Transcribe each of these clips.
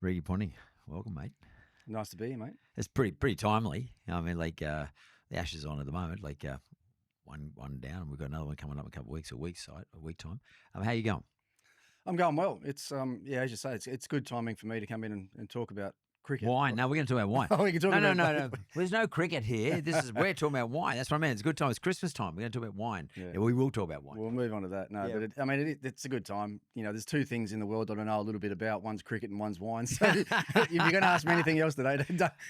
Ricky Ponting, welcome, mate. Nice to be here, mate. It's pretty timely. I mean, the Ashes on at the moment, one down, and we've got another one coming up in a couple of weeks, a week time. How you going? I'm going well. It's as you say, it's good timing for me to come in and talk about cricket. Wine. No, we're going to talk about wine. Oh, we can talk about no. There's no cricket here. We're talking about wine. That's what I mean. It's a good time. It's Christmas time. We're going to talk about wine. Yeah, we will talk about wine. We'll move on to that. No, yeah. But it's a good time. You know, there's two things in the world that I know a little bit about. One's cricket and one's wine. So if you're going to ask me anything else today,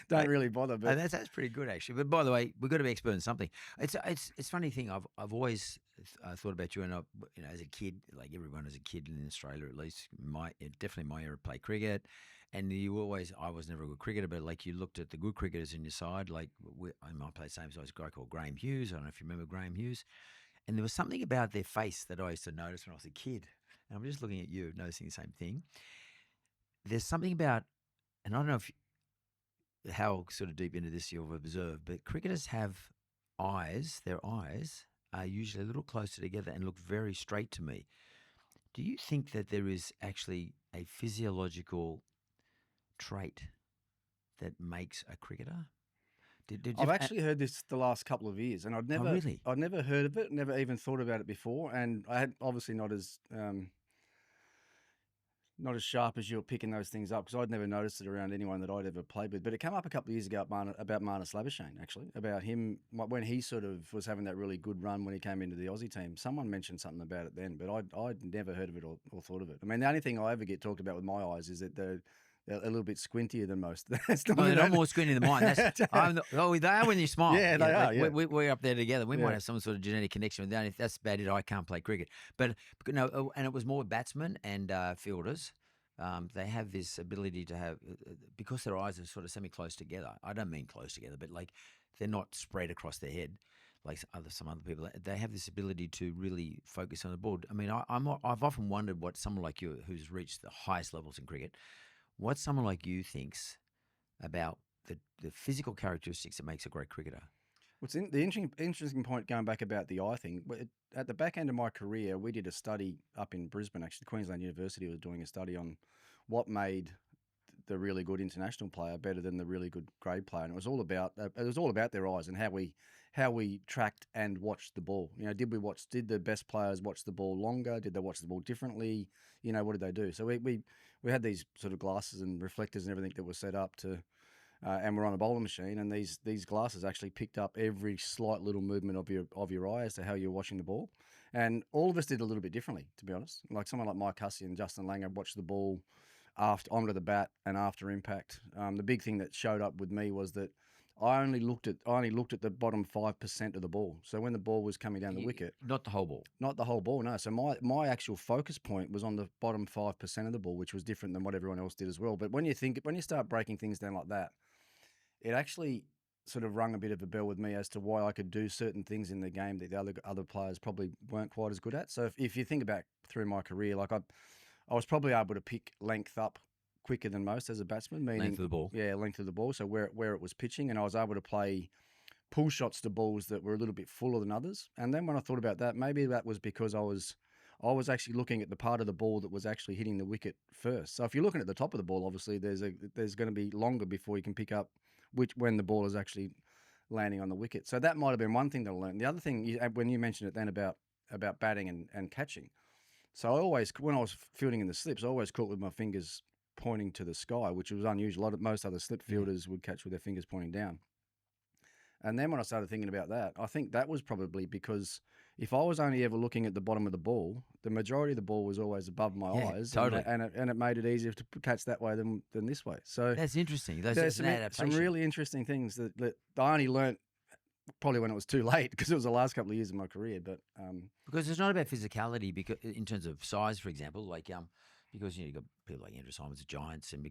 don't really bother. But that's pretty good, actually. But by the way, we've got to be expert in something. It's a funny thing. I've always thought about you, and as a kid, like everyone as a kid in Australia, at least, definitely my era, played cricket. And I was never a good cricketer, but like you looked at the good cricketers in your side, I played the same size guy called Graham Hughes. I don't know if you remember Graham Hughes. And there was something about their face that I used to notice when I was a kid. And I'm just looking at you, noticing the same thing. There's something about, and I don't know how sort of deep into this you've observed, but cricketers have eyes, their eyes are usually a little closer together and look very straight to me. Do you think that there is actually a physiological trait that makes a cricketer? I've actually heard this the last couple of years, and I'd never heard of it, never even thought about it before, and I had obviously not as sharp as you're picking those things up, because I'd never noticed it around anyone that I'd ever played with. But it came up a couple of years ago about Marnus Labuschagne, actually, about him when he sort of was having that really good run when he came into the Aussie team. Someone mentioned something about it then, but I'd never heard of it or thought of it. I mean, the only thing I ever get talked about with my eyes is that they're a little bit squintier than most. They're not more squinty than mine. They are when you smile. Yeah, they are. Yeah. We're up there together. We might have some sort of genetic connection with that. If that's about it, I can't play cricket. But no, and it was more batsmen and fielders. They have this ability to have, because their eyes are sort of semi-close together. I don't mean close together, but like they're not spread across their head like some other people. They have this ability to really focus on the ball. I mean, I've often wondered what someone like you, who's reached the highest levels in cricket, what someone like you thinks about the physical characteristics that makes a great cricketer. What's the interesting point going back about the eye thing, at the back end of my career, we did a study up in Brisbane, actually. Queensland University was doing a study on what made the really good international player better than the really good grade player. And it was all about their eyes and how we tracked and watched the ball. You know, did the best players watch the ball longer? Did they watch the ball differently? You know, what did they do? So we had these sort of glasses and reflectors and everything that were set up to, and we're on a bowling machine, and these glasses actually picked up every slight little movement of your eye as to how you're watching the ball. And all of us did a little bit differently, to be honest. Like someone like Mike Hussey and Justin Langer watched the ball onto the bat and after impact. The big thing that showed up with me was that I only looked at the bottom 5% of the ball. So when the ball was coming down the wicket, not the whole ball, no. So my actual focus point was on the bottom 5% of the ball, which was different than what everyone else did as well. But when you start breaking things down like that, it actually sort of rung a bit of a bell with me as to why I could do certain things in the game that the other players probably weren't quite as good at. So if you think back through my career, like I was probably able to pick length up quicker than most as a batsman, meaning length of the ball. Yeah, length of the ball. So where it was pitching, and I was able to play pull shots to balls that were a little bit fuller than others. And then when I thought about that, maybe that was because I was actually looking at the part of the ball that was actually hitting the wicket first. So if you're looking at the top of the ball, obviously there's going to be longer before you can pick up when the ball is actually landing on the wicket. So that might have been one thing that I learned. The other thing, when you mentioned it then about batting and catching. So when I was fielding in the slips, I always caught with my fingers pointing to the sky, which was unusual. Most other slip fielders would catch with their fingers pointing down. And then when I started thinking about that, I think that was probably because if I was only ever looking at the bottom of the ball, the majority of the ball was always above my eyes. Totally. And it made it easier to catch that way than this way. So that's interesting. There's some really interesting things that I only learnt probably when it was too late, because it was the last couple of years of my career. But because it's not about physicality, because in terms of size, for example, like because you've got people like Andrew Symonds, giants, and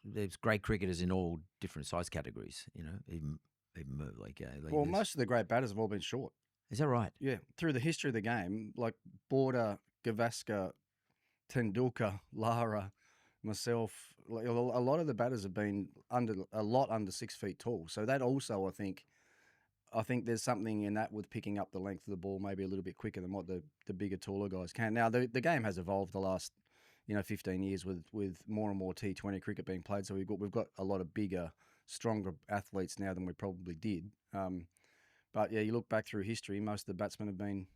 there's great cricketers in all different size categories. You know, even most of the great batters have all been short. Is that right? Yeah, through the history of the game, like Border, Gavaskar, Tendulkar, Lara, myself, like a lot of the batters have been under 6 feet tall. So that also, I think there's something in that with picking up the length of the ball maybe a little bit quicker than what the bigger, taller guys can. Now, the game has evolved the last 15 years with more and more T20 cricket being played. So we've got a lot of bigger, stronger athletes now than we probably did. But yeah, you look back through history, most of the batsmen have been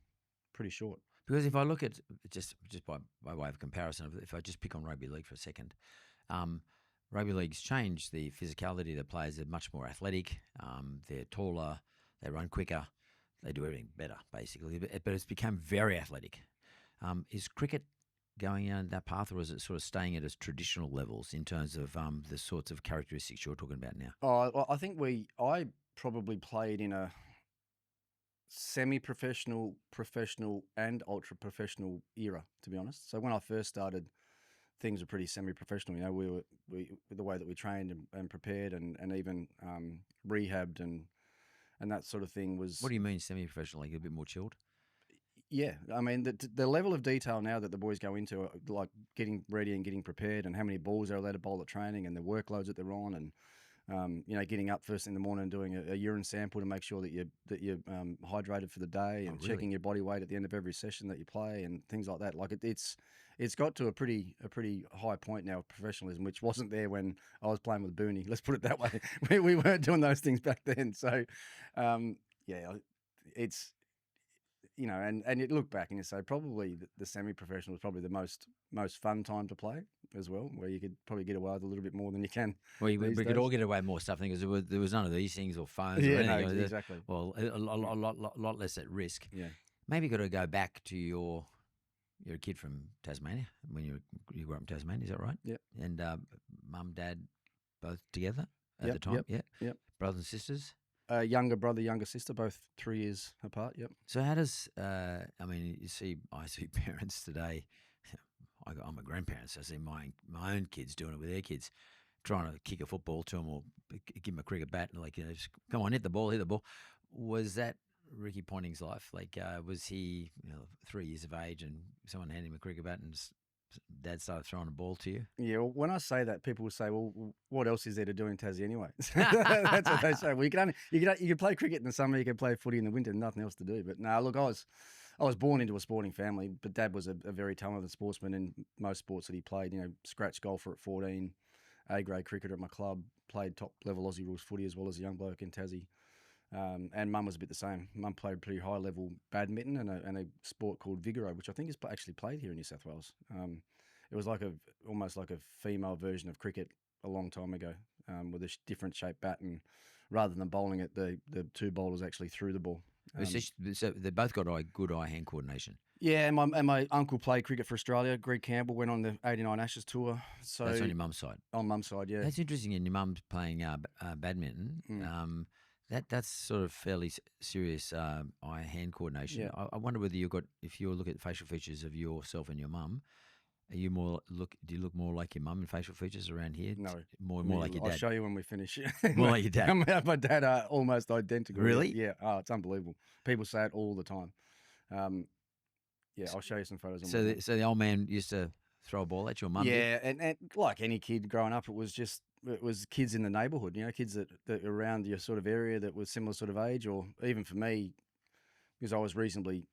pretty short. Because if I look at just by way of comparison, if I just pick on rugby league for a second, rugby league's changed the physicality of the players. They're much more athletic. They're taller. They run quicker. They do everything better, basically. But it's become very athletic. Is cricket going down that path, or is it sort of staying at its traditional levels in terms of the sorts of characteristics you're talking about now? Oh, I think I probably played in a semi-professional, professional, and ultra-professional era, to be honest. So when I first started, things were pretty semi-professional. We the way that we trained and prepared and even rehabbed and that sort of thing was. What do you mean semi-professional? Like a bit more chilled? Yeah, I mean the level of detail now that the boys go into, like getting ready and getting prepared, and how many balls they're allowed to bowl at training, and the workloads that they're on, and getting up first in the morning and doing a urine sample to make sure that you're hydrated for the day, and checking your body weight at the end of every session that you play, and things like that. Like it's got to a pretty high point now of professionalism, which wasn't there when I was playing with Booney. Let's put it that way. we weren't doing those things back then. So it's. And you look back and you say probably the semi-professional was probably the most fun time to play as well, where you could probably get away with a little bit more than you can. Well, we could all get away with more stuff because there was none of these things or phones or anything. No, exactly. Well, a lot less at risk. Yeah. Maybe got to go back to you're a kid from Tasmania when you grew up in Tasmania, is that right? Yeah. And mum, dad, both together at the time. Yep. Brothers and sisters. Younger brother, younger sister, both 3 years apart. Yep. So how does I see parents today. I'm a grandparent, so I see my own kids doing it with their kids, trying to kick a football to them or give them a cricket bat, and just, come on, hit the ball. Was that Ricky Ponting's life? Was he 3 years of age and someone handed him a cricket bat and Dad started throwing a ball to you? Yeah, well, when I say that, people will say, "Well, what else is there to do in Tassie anyway?" That's what they say. Well, you can play cricket in the summer, you can play footy in the winter, nothing else to do. But no, look, I was born into a sporting family, but Dad was a very talented sportsman in most sports that he played. Scratch golfer at 14, A-grade cricketer at my club, played top level Aussie rules footy as well as a young bloke in Tassie. And Mum was a bit the same. Mum played pretty high level badminton and a sport called Vigoro, which I think is actually played here in New South Wales. It was almost like a female version of cricket a long time ago, with a different shaped bat, and rather than bowling it, the two bowlers actually threw the ball. So they both got good eye-hand coordination. Yeah, and my uncle played cricket for Australia. Greg Campbell went on the '89 Ashes tour. So that's on your mum's side. On mum's side, yeah. That's interesting. And your mum's playing badminton. That's sort of fairly serious eye-hand coordination. Yeah. I wonder whether if you look at facial features of yourself and your mum, do you look more like your mum in facial features around here? No, more like your dad. I'll show you when we finish. More like your dad. My dad are almost identical. Really? Yeah. Oh, it's unbelievable. People say it all the time. Yeah, I'll show you some photos. So the old man used to throw a ball at your mum. Yeah, and like any kid growing up, it was kids in the neighbourhood. Kids that were around your sort of area that was similar sort of age, or even for me, because I was reasonably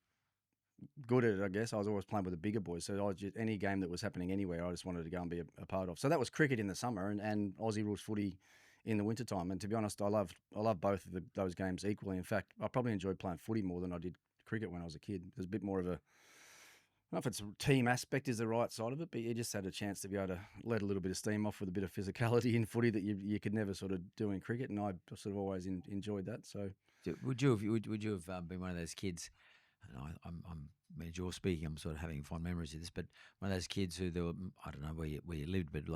good at it, I guess. I was always playing with the bigger boys, so any game that was happening anywhere, I just wanted to go and be a part of. So that was cricket in the summer and Aussie rules footy in the wintertime. And to be honest, I love both of those games equally. In fact, I probably enjoyed playing footy more than I did cricket when I was a kid. There's a bit more of a, I don't know if it's team aspect is the right side of it, but you just had a chance to be able to let a little bit of steam off with a bit of physicality in footy that you could never sort of do in cricket, and I sort of always enjoyed that. So would you have been one of those kids? And as you're speaking, I'm sort of having fond memories of this, but one of those kids who I don't know where you lived, but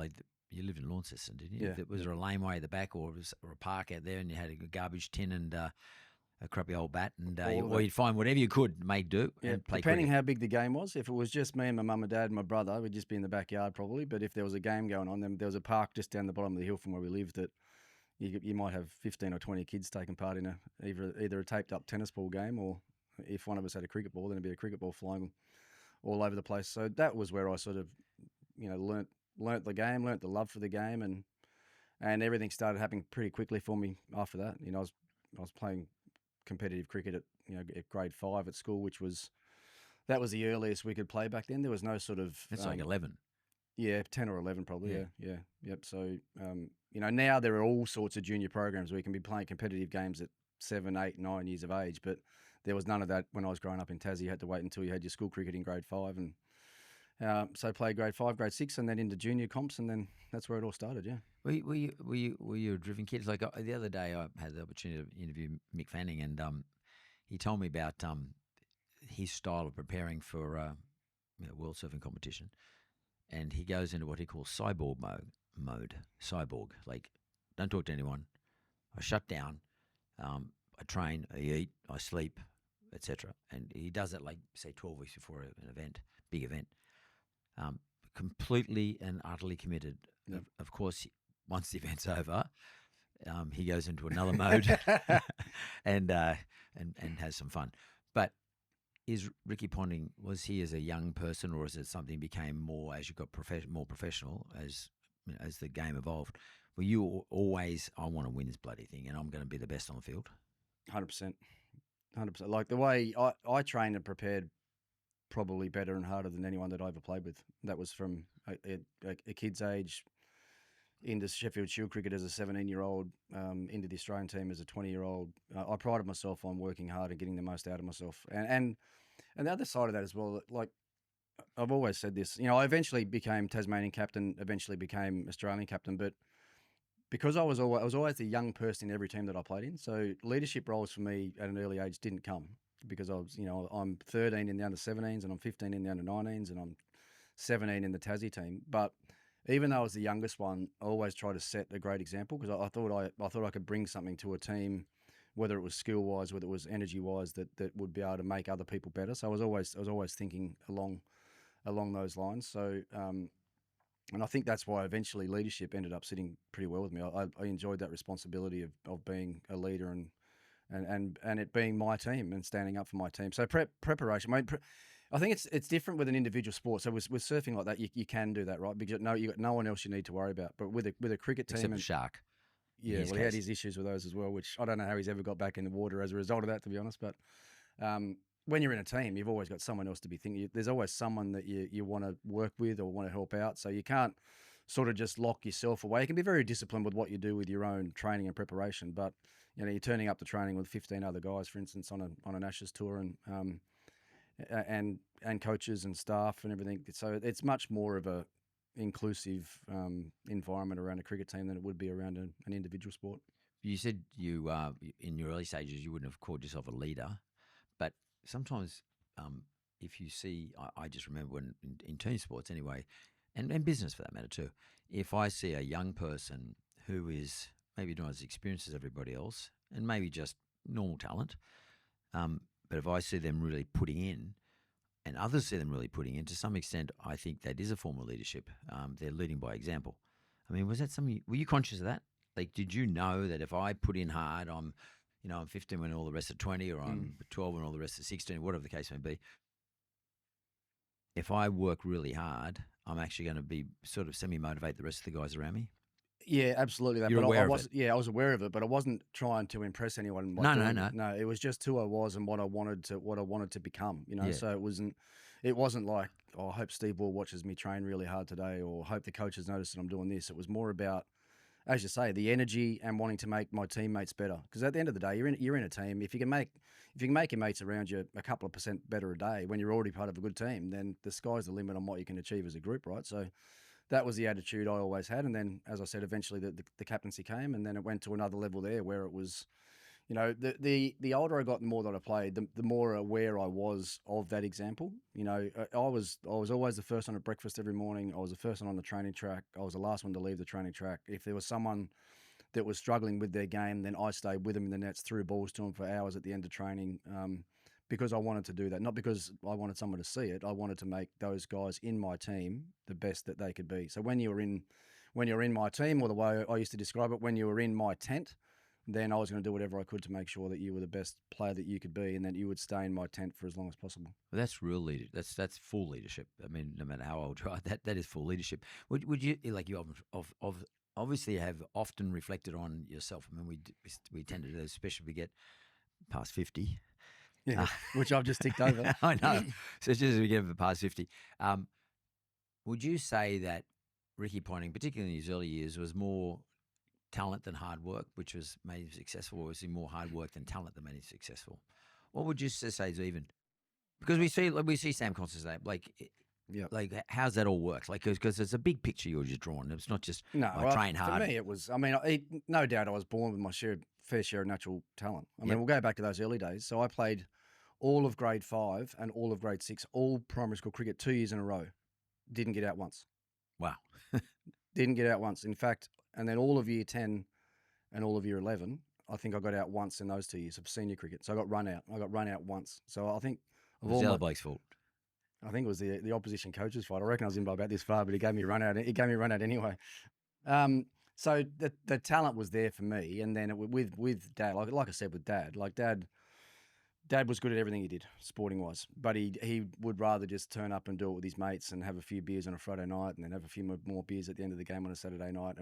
you lived in Launceston, didn't you? Yeah. Was there a laneway at the back or a park out there, and you had a garbage tin and a crappy old bat, and or you'd find whatever you could make do and play depending cricket. how big the game was. If it was just me and my mum and dad and my brother, we'd just be in the backyard probably. But if there was a game going on, then there was a park just down the bottom of the hill from where we lived that you might have 15 or 20 kids taking part in either a taped up tennis ball game, or if one of us had a cricket ball, then it'd be a cricket ball flying all over the place. So that was where I sort of learnt the game, learnt the love for the game, and everything started happening pretty quickly for me after that. I was playing competitive cricket at grade 5 at school, that was the earliest we could play back then. There was no sort of That's like 11. Yeah, 10 or 11 probably. Yeah. Yeah. Yep. So, now there are all sorts of junior programs where you can be playing competitive games at 7, 8, 9 years of age, but there was none of that when I was growing up in Tassie. You had to wait until you had your school cricket in grade 5, and so played grade 5, grade 6, and then into junior comps, and then that's where it all started. Yeah. Were you a driven kid? Like the other day, I had the opportunity to interview Mick Fanning, and he told me about his style of preparing for world surfing competition, and he goes into what he calls cyborg mode. Cyborg, like don't talk to anyone. I shut down. I train. I eat. I sleep, etc. And he does it like say 12 weeks before an event, big event. Completely and utterly committed. Yep. Of course, once the event's over, he goes into another mode and has some fun. But is Ricky Ponting, was he as a young person, or is it something became more as you got more professional as the game evolved? Were you always, I want to win this bloody thing and I'm going to be the best on the field? 100%. 100%. Like the way I trained and prepared probably better and harder than anyone that I ever played with. That was from a kid's age into Sheffield Shield cricket as a 17-year-old, into the Australian team as a 20-year-old. I prided myself on working hard and getting the most out of myself. And the other side of that as well, like I've always said this, I eventually became Tasmanian captain, eventually became Australian captain, but because I was always the young person in every team that I played in, so leadership roles for me at an early age didn't come because I was, I'm 13 in the under-17s and I'm 15 in the under-19s and I'm 17 in the Tassie team. But even though I was the youngest one, I always tried to set a great example because I thought I could bring something to a team, whether it was skill-wise, whether it was energy-wise, that would be able to make other people better. So I was always thinking along those lines. So. And I think that's why eventually leadership ended up sitting pretty well with me. I enjoyed that responsibility of being a leader and it being my team and standing up for my team. So preparation. I think it's different with an individual sport. So with surfing like that, you can do that, right? Because you got no one else you need to worry about. But with a cricket team, except the shark. Yeah, well, he had his issues with those as well, which I don't know how he's ever got back in the water as a result of that, to be honest. But when you're in a team, you've always got someone else to be thinking. There's always someone that you want to work with or want to help out. So you can't sort of just lock yourself away. You can be very disciplined with what you do with your own training and preparation, but you're turning up to training with 15 other guys, for instance, on an Ashes tour, and coaches and staff and everything. So it's much more of a inclusive environment around a cricket team than it would be around an individual sport. You said you in your early stages you wouldn't have called yourself a leader, but sometimes if you see, I just remember when in team sports anyway, and business for that matter too, if I see a young person who is maybe not as experienced as everybody else and maybe just normal talent, but if I see them really putting in and others see them really putting in, to some extent, I think that is a form of leadership. They're leading by example. I mean, was that something, were you conscious of that? Like, did you know that if I put in hard, I'm 15 when all the rest are 20, or I'm 12 when all the rest are 16, whatever the case may be. If I work really hard, I'm actually going to be sort of semi-motivate the rest of the guys around me. Yeah, absolutely. You're aware of it. Yeah, I was aware of it, but I wasn't trying to impress anyone. No. It was just who I was and what I wanted to become. Yeah. So it wasn't like, I hope Steve Ball watches me train really hard today, or hope the coaches notice that I'm doing this. It was more about, as you say, the energy and wanting to make my teammates better. Because at the end of the day, you're in a team. If you can make your mates around you a couple of % better a day when you're already part of a good team, then the sky's the limit on what you can achieve as a group, right? So that was the attitude I always had. And then, as I said, eventually the captaincy came, and then it went to another level there where it was, the older I got, the more that I played, the more aware I was of that example. I was always the first on at breakfast every morning. I was the first one on the training track. I was the last one to leave the training track. If there was someone that was struggling with their game, then I stayed with them in the nets, threw balls to them for hours at the end of training, because I wanted to do that. Not because I wanted someone to see it. I wanted to make those guys in my team the best that they could be. So when you're in my team, or the way I used to describe it, when you were in my tent, then I was going to do whatever I could to make sure that you were the best player that you could be, and that you would stay in my tent for as long as possible. Well, that's real leadership. That's full leadership. I mean, no matter how old you are, that is full leadership. Would you, like, you obviously have often reflected on yourself? I mean, we tend to do this, especially if we get past 50. Yeah, which I've just ticked over. I know. So it's just as we get past 50. Would you say that Ricky Ponting, particularly in his early years, was more talent than hard work, which was made him successful, or was he more hard work than talent that made him successful? What would you say is even? Because we see Sam Constantine, Yeah. like how's that all work? Like because it's a big picture you're just drawing. It's not just No, I train hard. For me, it was. I mean, no doubt, I was born with my fair share of natural talent. I mean, Yep. we'll go back to those early days. So I played all of grade 5 and all of grade 6, all primary school cricket 2 years in a row. Didn't get out once. Wow. Didn't get out once. In fact, and then all of year 10 and all of year 11, I think I got out once in those 2 years of senior cricket. So I got run out. I got run out once. So I think It was the other bloke's fault. I think it was the opposition coach's fault. I reckon I was in by about this far, but he gave me a run out. He gave me a run out anyway. So the talent was there for me, and then with Dad, like I said, with Dad, like Dad was good at everything he did, sporting wise, but he would rather just turn up and do it with his mates and have a few beers on a Friday night, and then have a few more beers at the end of the game on a Saturday night.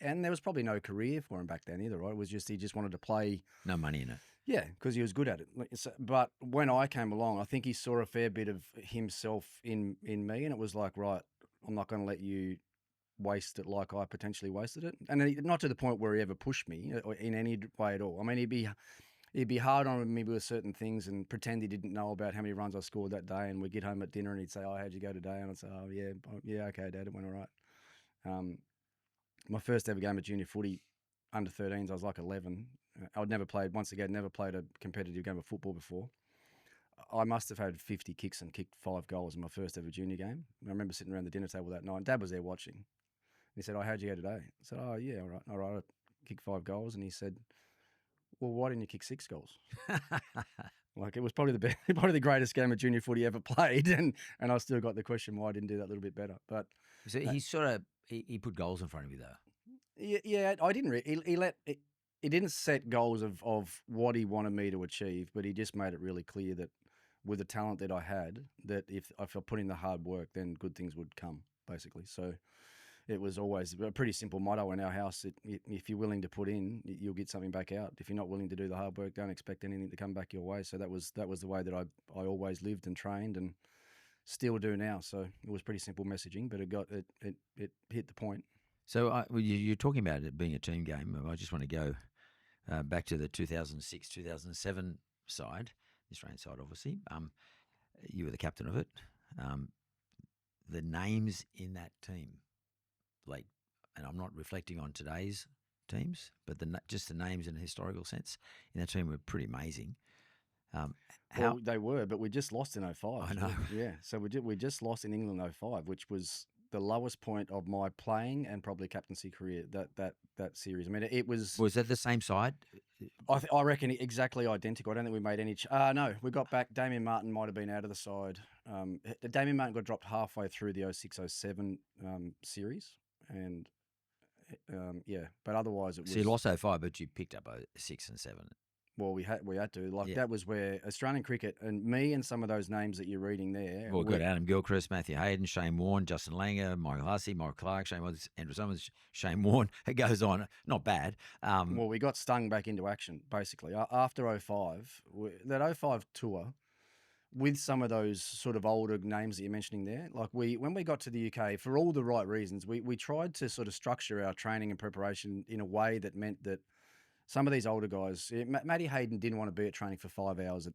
And there was probably no career for him back then either, right? It was just he just wanted to play. No money in it. Yeah, because he was good at it. But when I came along, I think he saw a fair bit of himself in me, and it was like, right, I'm not going to let you waste it like I potentially wasted it, and not to the point where he ever pushed me in any way at all. I mean, he'd be hard on me with certain things and pretend he didn't know about how many runs I scored that day, and we'd get home at dinner and he'd say, "Oh, how'd you go today?" And I'd say, "Oh, yeah, okay, Dad, it went all right." My first ever game of junior footy, under 13s, I was like 11. I'd never played a competitive game of football before. I must have had 50 kicks and kicked 5 goals in my first ever junior game. I remember sitting around the dinner table that night, and Dad was there watching. He said, "Oh, how'd you go today?" I said, "Oh, yeah, all right, I kicked 5 goals." And he said, "Well, why didn't you kick 6 goals?" Like, it was probably probably the greatest game of junior footy ever played, and I still got the question why I didn't do that a little bit better. But So he sort of he put goals in front of you though. yeah, I didn't. He didn't set goals of what he wanted me to achieve, but he just made it really clear that with the talent that I had, that if I put in the hard work, then good things would come, basically. So it was always a pretty simple motto in our house. If you're willing to put in, you'll get something back out. If you're not willing to do the hard work, don't expect anything to come back your way. So that was the way that I always lived and trained and still do now. So it was pretty simple messaging, but it hit the point. So you're talking about it being a team game. I just want to go back to the 2006, 2007 side, the Australian side, obviously. You were the captain of it. The names in that team, like, and I'm not reflecting on today's teams, but just the names in a historical sense in that team were pretty amazing. Well, they were, but we just lost in 05. I know. Yeah, so we just lost in England in 05, which was the lowest point of my playing and probably captaincy career. That series. I mean, it was. Was that the same side? I reckon exactly identical. I don't think we made any. No, we got back. Damien Martin might have been out of the side. Damien Martin got dropped halfway through the 06-07 series, and yeah, but otherwise it was. So you lost 05, but you picked up 06 and 7. Well, we had to. That was where Australian cricket and me and some of those names that you're reading there. Well, good. Adam Gilchrist, Matthew Hayden, Shane Warne, Justin Langer, Michael Hussey, Michael Clark, Andrew Summers, Shane Warne. It goes on. Not bad. Well, we got stung back into action, basically. After 05, that 05 tour, with some of those sort of older names that you're mentioning there, like when we got to the UK, for all the right reasons, we tried to sort of structure our training and preparation in a way that meant that some of these older guys, Matty Hayden didn't want to be at training for 5 hours,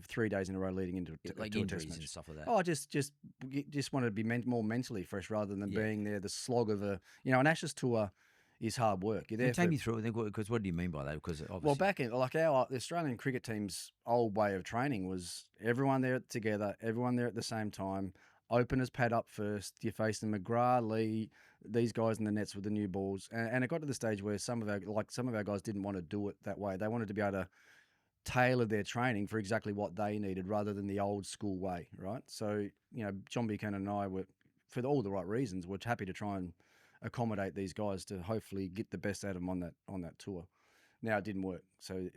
3 days in a row leading into like to injuries a test match. and stuff like that. Oh, just wanted to be more mentally fresh rather than being there, the slog of an Ashes tour is hard work. You're there. Take me through it, because what do you mean by that? Because obviously, well, back in the Australian cricket team's old way of training was everyone there together, everyone there at the same time. Openers pad up first. You're facing McGrath, Lee, these guys in the nets with the new balls, and it got to the stage where some of our guys didn't want to do it that way. They wanted to be able to tailor their training for exactly what they needed rather than the old school way, right? So John Buchanan and I were, for all the right reasons, were happy to try and accommodate these guys to hopefully get the best out of them on that tour. Now it didn't work. So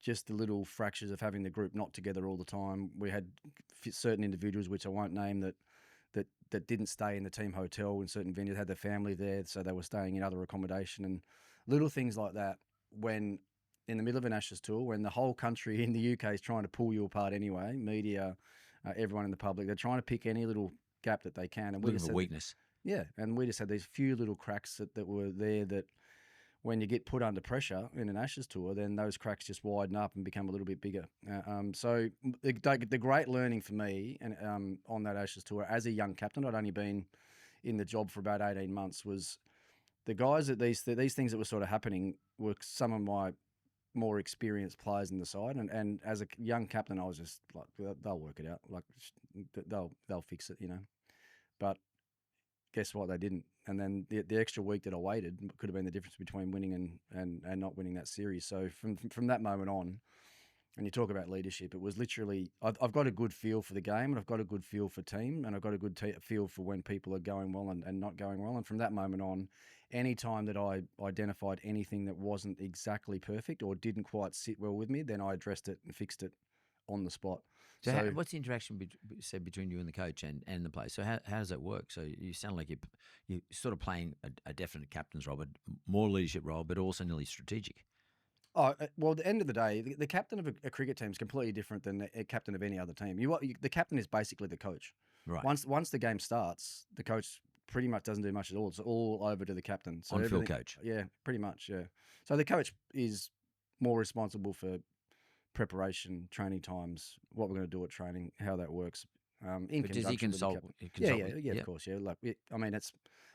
just the little fractures of having the group not together all the time. We had certain individuals, which I won't name, that didn't stay in the team hotel in certain venues, had their family there, so they were staying in other accommodation and little things like that. When in the middle of an Ashes tour, when the whole country in the UK is trying to pull you apart anyway, media, everyone in the public, they're trying to pick any little gap that they can. And we Looking just for had weakness. yeah, and we just had these few little cracks that were there that when you get put under pressure in an Ashes tour, then those cracks just widen up and become a little bit bigger. So the great learning for me and on that Ashes tour as a young captain, I'd only been in the job for about 18 months, was the guys that these things that were sort of happening were some of my more experienced players in the side, and as a young captain, I was just like, they'll work it out, like they'll fix it, But guess what? They didn't. And then the extra week that I waited could have been the difference between winning and not winning that series. So from that moment on, and you talk about leadership, it was literally I've got a good feel for the game, and I've got a good feel for team, and I've got a good feel for when people are going well and not going well. And from that moment on, any time that I identified anything that wasn't exactly perfect or didn't quite sit well with me, then I addressed it and fixed it on the spot. So what's the interaction between you and the coach and the player? So how does that work? So you sound like you're sort of playing a definite captain's role, but more leadership role, but also nearly strategic. Oh, well, at the end of the day, the captain of a cricket team is completely different than a captain of any other team. The captain is basically the coach. Right. Once the game starts, the coach pretty much doesn't do much at all. It's all over to the captain. So On-field coach. Yeah, pretty much, yeah. So the coach is more responsible for preparation, training times, what we're going to do at training, how that works. But does he consult? Yeah, of course, yeah. Like, I mean, it's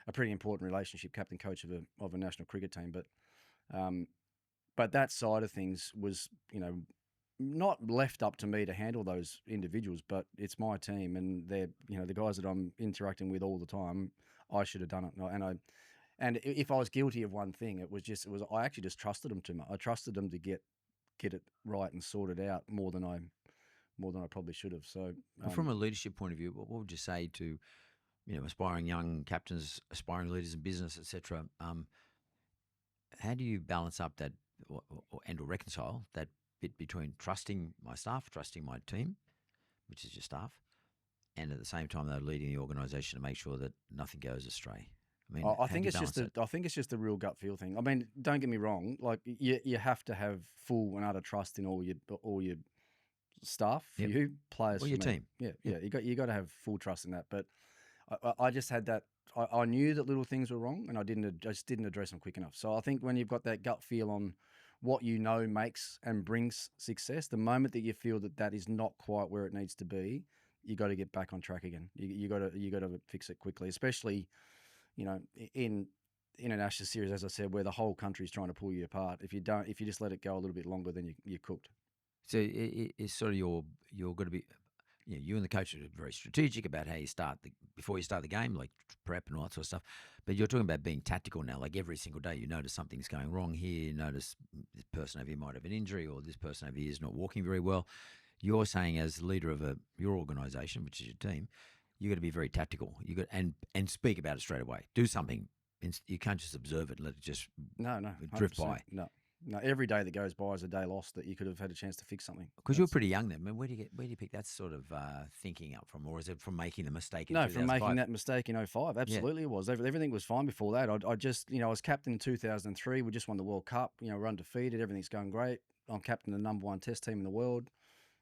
a pretty important relationship, captain-coach of a national cricket team, but that side of things was, not left up to me to handle those individuals, but it's my team and they're, the guys that I'm interacting with all the time. I should have done it, and if I was guilty of one thing, I actually just trusted them too much. I trusted them to get it right and sorted out more than I probably should have. So, from a leadership point of view, what would you say to aspiring young captains, aspiring leaders in business, etc.? How do you balance up that or reconcile that bit between trusting my staff, trusting my team, which is your staff, and at the same time they're leading the organisation to make sure that nothing goes astray? I mean, I think it's just a real gut feel thing. I mean, don't get me wrong. Like you have to have full and utter trust in all your staff for you, players, or your team. Yeah. You got to have full trust in that. But I just had that. I knew that little things were wrong, and I just didn't address them quick enough. So I think when you've got that gut feel on what makes and brings success, the moment that you feel that is not quite where it needs to be, you got to get back on track again. You got to fix it quickly, especially in an Ashes series, as I said, where the whole country is trying to pull you apart. If you just let it go a little bit longer, then you're cooked. So it's sort of you're going to be, you and the coach are very strategic about how you start before you start the game, like prep and all that sort of stuff. But you're talking about being tactical now. Like every single day, you notice something's going wrong here. You notice this person over here might have an injury, or this person over here is not walking very well. You're saying, as leader of your organisation, which is your team, you got to be very tactical. You got and speak about it straight away. Do something. You can't just observe it and let it just drift by. No, every day that goes by is a day lost that you could have had a chance to fix something. Because you're pretty young then. I mean, where do you pick that sort of thinking up from, or is it from making the mistake in 2005? No, from making that mistake in 2005. Absolutely, It was. Everything was fine before that. I just, I was captain in 2003. We just won the World Cup. We're undefeated. Everything's going great. I'm captain of the #1 Test team in the world.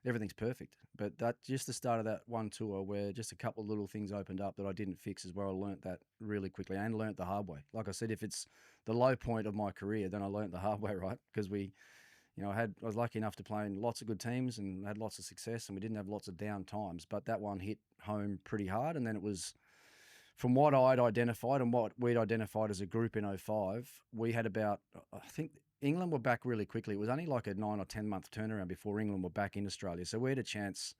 Everything's perfect. But that just the start of that one tour where just a couple of little things opened up that I didn't fix is where I learnt that really quickly and learnt the hard way. Like I said, if it's the low point of my career, then I learnt the hard way, right? Because I was lucky enough to play in lots of good teams and had lots of success, and we didn't have lots of down times. But that one hit home pretty hard, and then it was, from what I'd identified and what we'd identified as a group in 2005, we had about, I think England were back really quickly. It was only like a 9 or 10 month turnaround before England were back in Australia. So we had a chance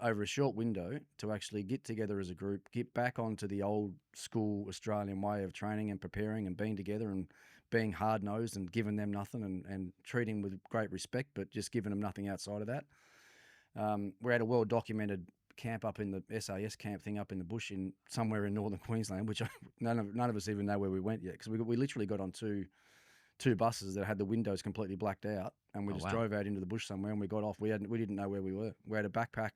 over a short window to actually get together as a group, get back onto the old school Australian way of training and preparing and being together and being hard-nosed and giving them nothing and treating with great respect, but just giving them nothing outside of that. We had a well-documented camp up in the SAS camp thing up in the bush somewhere in northern Queensland, which none of us even know where we went yet, because we literally got on two buses that had the windows completely blacked out, and we drove out into the bush somewhere, and we got off. We didn't know where we were. We had a backpack,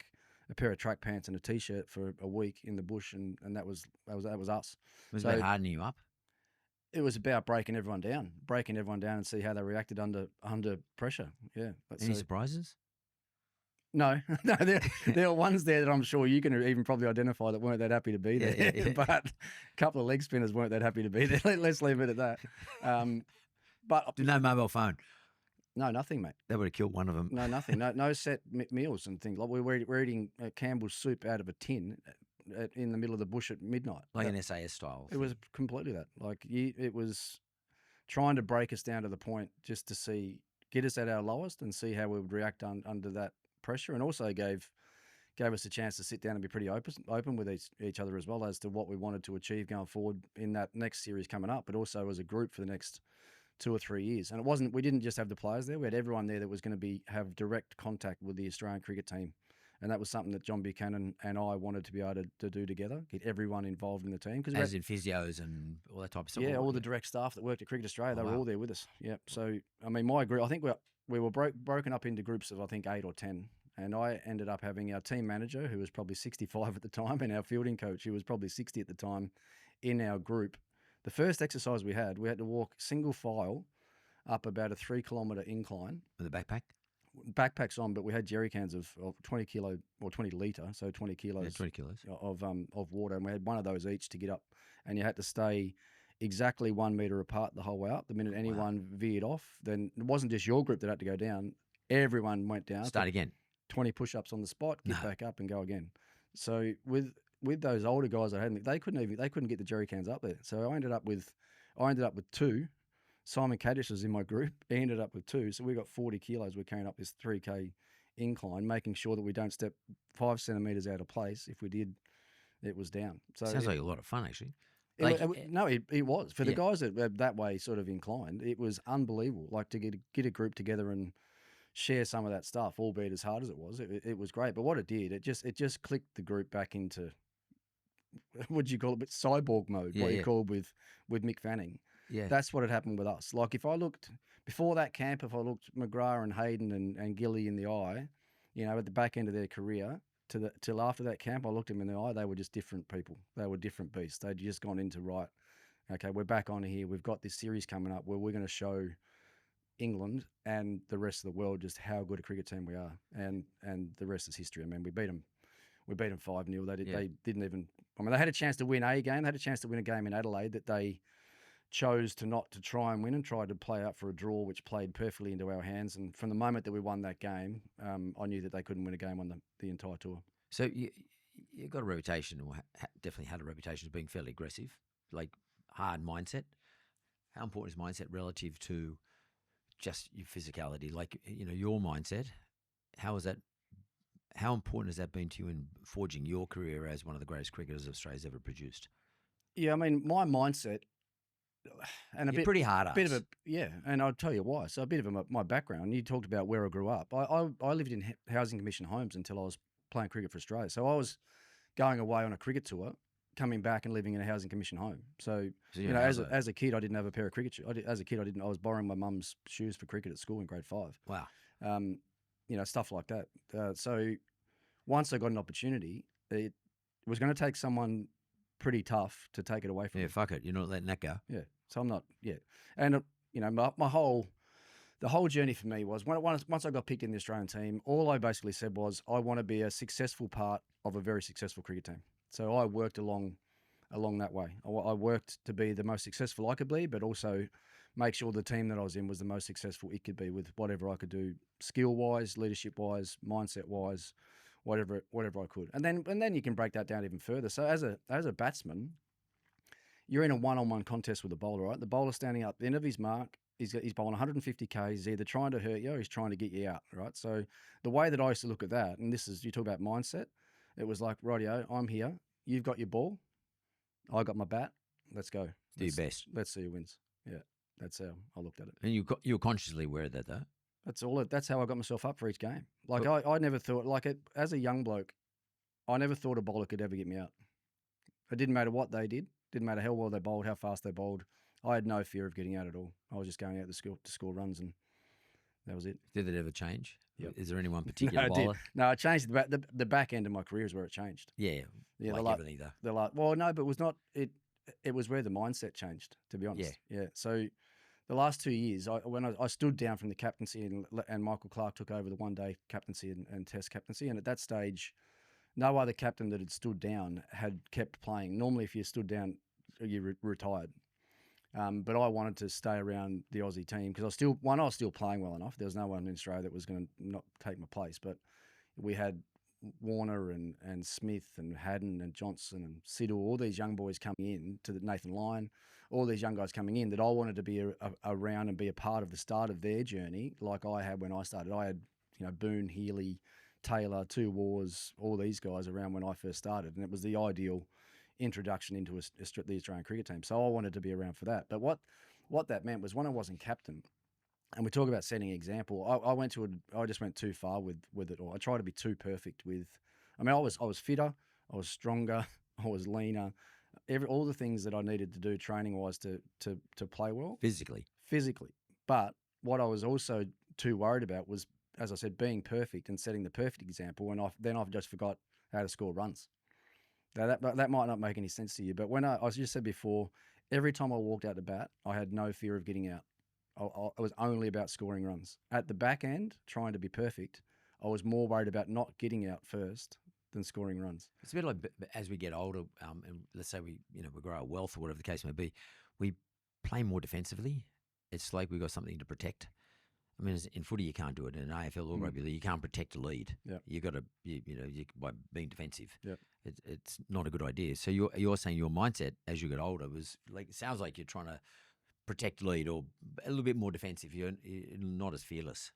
a pair of track pants, and a t-shirt for a week in the bush, and that was us. Was that hardening you up? It was about breaking everyone down and see how they reacted under pressure. Yeah. Any surprises? No, no, there are ones there that I'm sure you can even probably identify that weren't that happy to be there. Yeah. But a couple of leg spinners weren't that happy to be there. Let's leave it at that. But No mobile phone. no, nothing, mate. That would have killed one of them. No, nothing. No set meals and things. Like we're eating Campbell's soup out of a tin in the middle of the bush at midnight. Like an SAS style. It was completely that. Like it was trying to break us down to the point just to get us at our lowest and see how we would react under that pressure, and also gave us a chance to sit down and be pretty open with each other as well as to what we wanted to achieve going forward in that next series coming up, but also as a group for the next 2 or 3 years. And we didn't just have the players there; we had everyone there that was going to have direct contact with the Australian cricket team. And that was something that John Buchanan and I wanted to be able to do together, get everyone involved in the team. As in physios and all that type of stuff? Yeah, all the direct staff that worked at Cricket Australia, they were wow. all there with us. Yeah. So, I mean, my group, I think we were broken up into groups of, I think, 8 or 10. And I ended up having our team manager, who was probably 65 at the time, and our fielding coach, who was probably 60 at the time, in our group. The first exercise we had to walk single file up about a 3-kilometre incline. With a backpack? Backpacks on, but we had jerry cans of 20 kilo or 20 litre, so 20 kilos, 20 kilos of water, and we had one of those each to get up, and you had to stay exactly 1 metre apart the whole way up. The minute anyone veered off, then it wasn't just your group that had to go down; everyone went down. Start again. 20 push-ups on the spot, get back up, and go again. So with those older guys I had, they couldn't get the jerry cans up there. So I ended up with 2. Simon Kaddish was in my group. He ended up with 2. So we got 40 kilos. We're carrying up this 3K incline, making sure that we don't step 5 centimetres out of place. If we did, it was down. So sounds like a lot of fun, actually. It was. For the guys that were that way sort of inclined, it was unbelievable. Like to get a group together and share some of that stuff, albeit as hard as it was. It was great. But what it did, it just clicked the group back into, what do you call it, cyborg mode, you called with Mick Fanning. Yeah. That's what had happened with us. Like if I looked before that camp, if I looked McGrath and Hayden and Gilly in the eye, at the back end of their career, till after that camp, I looked them in the eye, they were just different people. They were different beasts. They'd just gone into, right, okay, we're back on here. We've got this series coming up where we're going to show England and the rest of the world just how good a cricket team we are. And the rest is history. I mean, we beat them 5-0. They didn't even, they had a chance to win a game. They had a chance to win a game in Adelaide that they chose not to try and win and tried to play up for a draw, which played perfectly into our hands. And from the moment that we won that game, I knew that they couldn't win a game on the entire tour. So you got a reputation, or definitely had a reputation, of being fairly aggressive, like hard mindset. How important is mindset relative to just your physicality? Like, your mindset, how important has that been to you in forging your career as one of the greatest cricketers Australia's ever produced? Yeah, I mean, my mindset, and You're pretty hard ass. And I'll tell you why. So a bit of my background. You talked about where I grew up. I lived in housing commission homes until I was playing cricket for Australia. So I was going away on a cricket tour, coming back and living in a housing commission home. So as a kid, I didn't have a pair of cricket shoes. As a kid, I was borrowing my mum's shoes for cricket at school in grade 5. Wow. Stuff like that. So once I got an opportunity, it was going to take someone pretty tough to take it away from me. Yeah, fuck it. You're not letting that go. Yeah. So I'm not, And, the whole journey for me was, once I got picked in the Australian team, all I basically said was, I want to be a successful part of a very successful cricket team. So I worked along that way. I worked to be the most successful I could be, but also make sure the team that I was in was the most successful it could be with whatever I could do, skill-wise, leadership-wise, mindset-wise, whatever I could. And then you can break that down even further. So as a batsman, you're in a one-on-one contest with the bowler, right? The bowler's standing up at the end of his mark. He's bowling 150 Ks. He's either trying to hurt you or he's trying to get you out, right? So the way that I used to look at that, and you talk about mindset, it was like, rightio, I'm here. You've got your ball. I got my bat. Let's go. Do your best. Let's see who wins. Yeah, that's how I looked at it. And you were consciously aware of that, though? That's how I got myself up for each game. Like, I never thought, as a young bloke, I never thought a bowler could ever get me out. It didn't matter what they did. Didn't matter how well they bowled, how fast they bowled. I had no fear of getting out at all. I was just going out to score runs, and that was it. Did it ever change? Yep. Is there any one particular bowler? No, it changed. The back end of my career is where it changed. Yeah, like everything, though. Well, no, but it was not. It was where the mindset changed, to be honest. Yeah. So The last 2 years, when I stood down from the captaincy and Michael Clark took over the one-day captaincy and test captaincy, and at that stage, no other captain that had stood down had kept playing. Normally, if you stood down, you retired. But I wanted to stay around the Aussie team because I was still playing well enough. There was no one in Australia that was going to not take my place. But we had Warner and Smith and Haddon and Johnson and Siddle, all these young boys coming in to the Nathan Lyon, all these young guys coming in that I wanted to be around and be a part of the start of their journey like I had when I started. I had, Boone, Healy, Taylor, Two Wars, all these guys around when I first started. And it was the ideal introduction into the Australian cricket team. So I wanted to be around for that. But what that meant was when I wasn't captain, and we talk about setting an example, I just went too far with it all. I tried to be too perfect I was fitter, I was stronger, I was leaner, all the things that I needed to do training wise to play well. Physically. But what I was also too worried about was, as I said, being perfect and setting the perfect example. And then I've just forgot how to score runs. Now that might not make any sense to you, but when I just said before, every time I walked out to bat, I had no fear of getting out. It was only about scoring runs. At the back end, trying to be perfect, I was more worried about not getting out first than scoring runs. It's a bit like as we get older, and let's say we grow our wealth or whatever the case may be, we play more defensively. It's like we've got something to protect. I mean, in footy you can't do it. In AFL or rugby league, you can't protect a lead. Yep. You got to, by being defensive. Yep. It's not a good idea. So you're saying your mindset as you get older was like, it sounds like you're trying to protect lead or a little bit more defensive. You're not as fearless.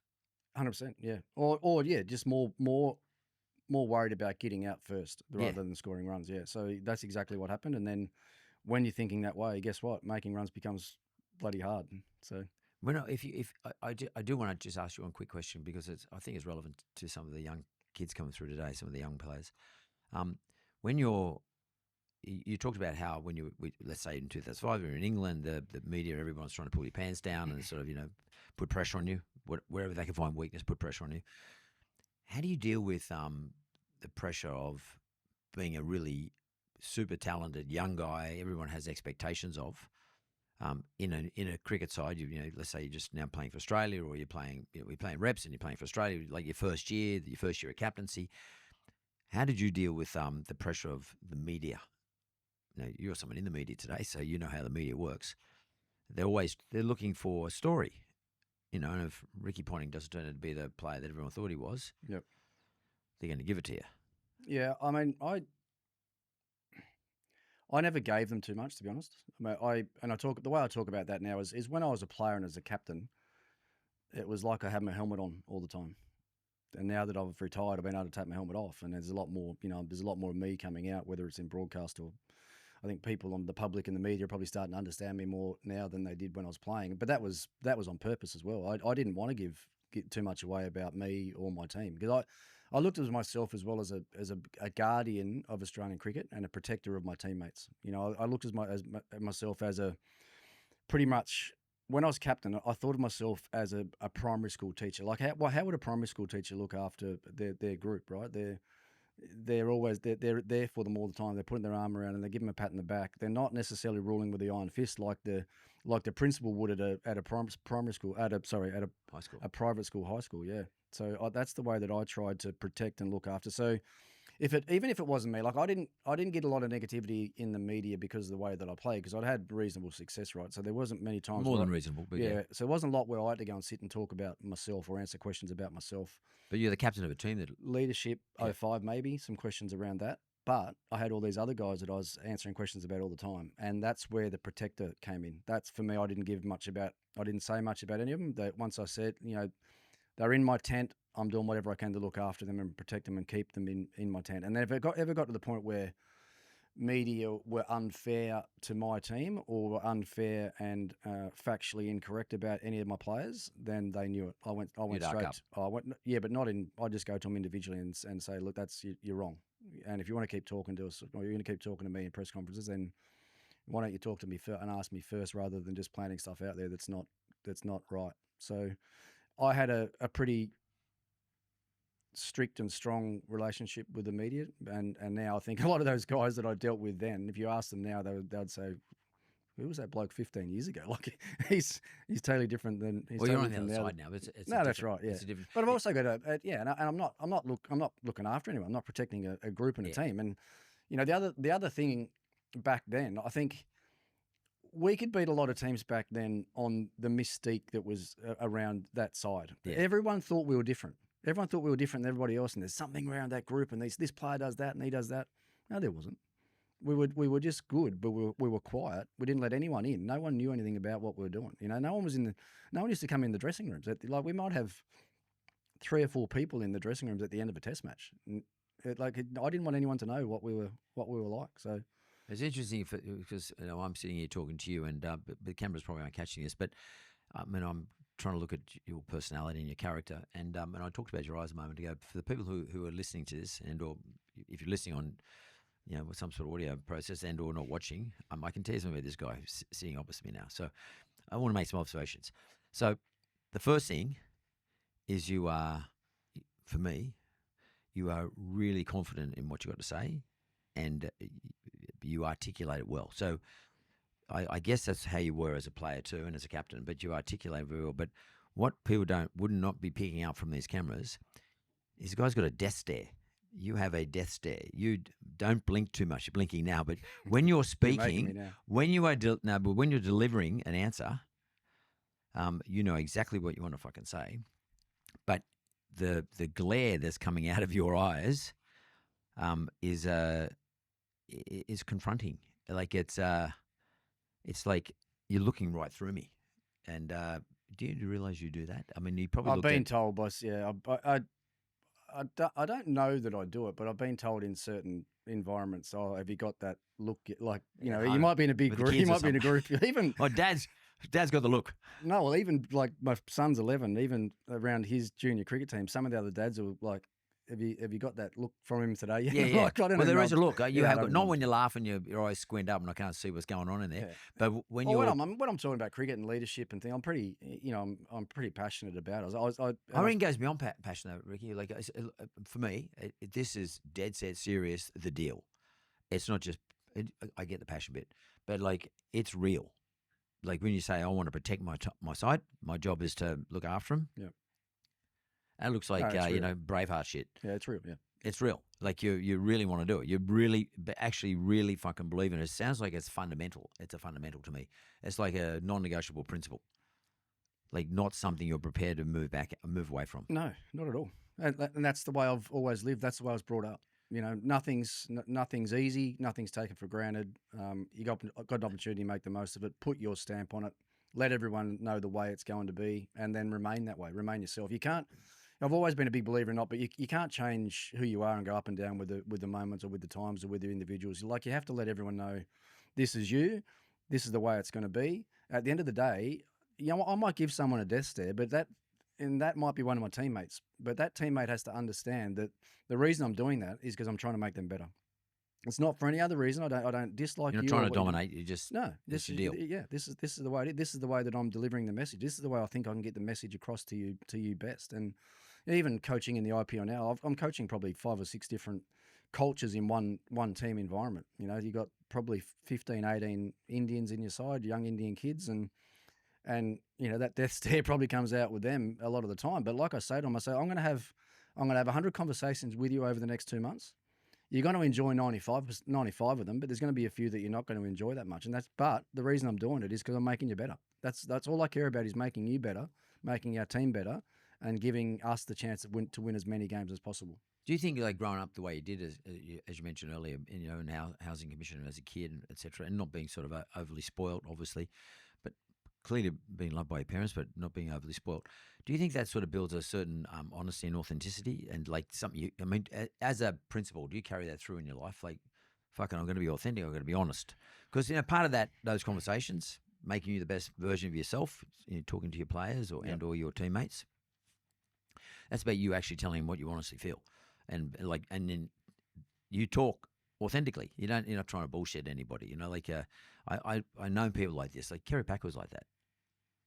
100%, yeah. Or just more worried about getting out first rather than scoring runs. Yeah. So that's exactly what happened. And then when you're thinking that way, guess what? Making runs becomes bloody hard. So. Well, no, I do want to just ask you one quick question because I think it's relevant to some of the young kids coming through today, some of the young players. When you talked about how let's say in 2005 you're in England, the media, everyone's trying to pull your pants down and sort of put pressure on you, wherever they can find weakness, put pressure on you. How do you deal with the pressure of being a really super talented young guy? Everyone has expectations of. In a cricket side, let's say you're just now playing for Australia, or you're playing reps and you're playing for Australia, like your first year of captaincy. How did you deal with the pressure of the media? You're someone in the media today, so you know how the media works. They're looking for a story, and if Ricky Ponting doesn't turn out to be the player that everyone thought he was, yep, they're going to give it to you. Yeah, I mean, I never gave them too much, to be honest. The way I talk about that now is when I was a player and as a captain, it was like I had my helmet on all the time. And now that I've retired, I've been able to take my helmet off, and there's a lot more, there's a lot more of me coming out, whether it's in broadcast or I think people on the public and the media are probably starting to understand me more now than they did when I was playing. But that was on purpose as well. I didn't want to get too much away about me or my team because I looked at myself as well as a guardian of Australian cricket and a protector of my teammates. I looked at myself as a pretty much. When I was captain, I thought of myself as a primary school teacher. Like how would a primary school teacher look after their group, right? They're always they're there for them all the time. They're putting their arm around and they give them a pat in the back. They're not necessarily ruling with the iron fist like the principal would at a primary school at a High school, a private school, high school. Yeah. So that's the way that I tried to protect and look after. So even if it wasn't me, like I didn't get a lot of negativity in the media because of the way that I played, because I'd had reasonable success, right? So there wasn't many times more than reasonable, but yeah. So it wasn't a lot where I had to go and sit and talk about myself or answer questions about myself. But you're the captain of a team that leadership 05 maybe some questions around that, but I had all these other guys that I was answering questions about all the time, and that's where the protector came in. That's for me. I didn't say much about any of them. That once I said, they're in my tent, I'm doing whatever I can to look after them and protect them and keep them in my tent. And then if it ever got to the point where media were unfair to my team or were unfair and factually incorrect about any of my players, then they knew it. I went straight. But not in. I just go to them individually and say, look, you're wrong. And if you want to keep talking to us, or you're going to keep talking to me in press conferences, then why don't you talk to me and ask me first rather than just planting stuff out there that's not right. So I had a pretty strict and strong relationship with the media, and now I think a lot of those guys that I dealt with then, if you ask them now, they'd say who was that bloke 15 years ago? Like he's totally different than. He's Well, you're totally on the from other side now. But it's no, that's right. Yeah, It's a different. but I've also got and I'm not looking after anyone. I'm not protecting a group and a team. And the other thing back then, I think we could beat a lot of teams back then on the mystique that was around that side. Yeah. Everyone thought we were different. Everyone thought we were different than everybody else, and there's something around that group, and this player does that, and he does that. No, there wasn't. We were just good, but we were quiet. We didn't let anyone in. No one knew anything about what we were doing. No one used to come in the dressing rooms. Like we might have 3 or 4 people in the dressing rooms at the end of a test match. I didn't want anyone to know what we were like. So. It's interesting because I'm sitting here talking to you, and but the cameras probably aren't catching this. But I'm trying to look at your personality and your character, and I talked about your eyes a moment ago. For the people who are listening to this, or if you're listening on, with some sort of audio process, or not watching, I can tell you something about this guy sitting opposite me now. So I want to make some observations. So the first thing is you are, for me, you are really confident in what you got to say, and you articulate it well. So I guess that's how you were as a player too, and as a captain. But you articulate very well. But what people would not be picking up from these cameras is the guy's got a death stare. You have a death stare. You don't blink too much. You're blinking now, but when you're speaking, when you are but when you're delivering an answer, you know exactly what you want to fucking say. But the glare that's coming out of your eyes is confronting. Like it's like you're looking right through me. And do you realize you do that? I mean, you probably. I've been told, boss. Yeah, I don't know that I do it, but I've been told in certain environments. Oh, have you got that look? Like you might be in a big group. You might be in a group. Even Dad's got the look. No, well, even like my son's 11. Even around his junior cricket team, some of the other dads are like, Have you got that look from him today? Yeah. Like, I don't well, know. there is a look. You have got, not when you laugh and your eyes squint up and I can't see what's going on in there. Yeah. But when I'm talking about cricket and leadership and things, I'm pretty, I'm pretty passionate about it. I think it goes beyond passion, though, Ricky. Like for me, this is dead set serious. The deal. It's not just. I get the passion bit, but like it's real. Like when you say I want to protect my side, my job is to look after him. Yeah. That looks like Braveheart shit. Yeah, it's real. Yeah, it's real. Like you really want to do it. You really fucking believe in it. It sounds like it's fundamental. It's a fundamental to me. It's like a non-negotiable principle. Like not something you're prepared to move away from. No, not at all. And that's the way I've always lived. That's the way I was brought up. Nothing's easy. Nothing's taken for granted. You got an opportunity to make the most of it. Put your stamp on it. Let everyone know the way it's going to be, and then remain that way. Remain yourself. You can't. I've always been a big believer in not, but you can't change who you are and go up and down with the moments or with the times or with the individuals. You have to let everyone know this is you. This is the way it's going to be. At the end of the day, I might give someone a death stare, but that might be one of my teammates. But that teammate has to understand that the reason I'm doing that is because I'm trying to make them better. It's not for any other reason. I don't dislike you. You're not trying to dominate. You just this is your deal. Yeah, this is the way. This is the way that I'm delivering the message. This is the way I think I can get the message across to you best. And even coaching in the IPL now, I'm coaching probably 5 or 6 different cultures in one team environment. You got probably 15, 18 Indians in your side, young Indian kids, and that death stare probably comes out with them a lot of the time. But like I say to them, I'm going to have 100 conversations with you over the next 2 months. You're going to enjoy 95 of them, but there's going to be a few that you're not going to enjoy that much. But the reason I'm doing it is because I'm making you better. That's all I care about is making you better, making our team better, and giving us the chance to win as many games as possible. Do you think, like growing up the way you did, as you mentioned earlier, in our housing commission as a kid, etc., and not being sort of overly spoilt, obviously, but clearly being loved by your parents, but not being overly spoilt. Do you think that sort of builds a certain honesty and authenticity, and like something? As a principle, do you carry that through in your life? Like, fucking, I'm going to be authentic. I'm going to be honest, because part of those conversations, making you the best version of yourself, talking to your players or your teammates. That's about you actually telling them what you honestly feel, and then you talk authentically. You're not trying to bullshit anybody. I know people like this. Like Kerry Packer was like that.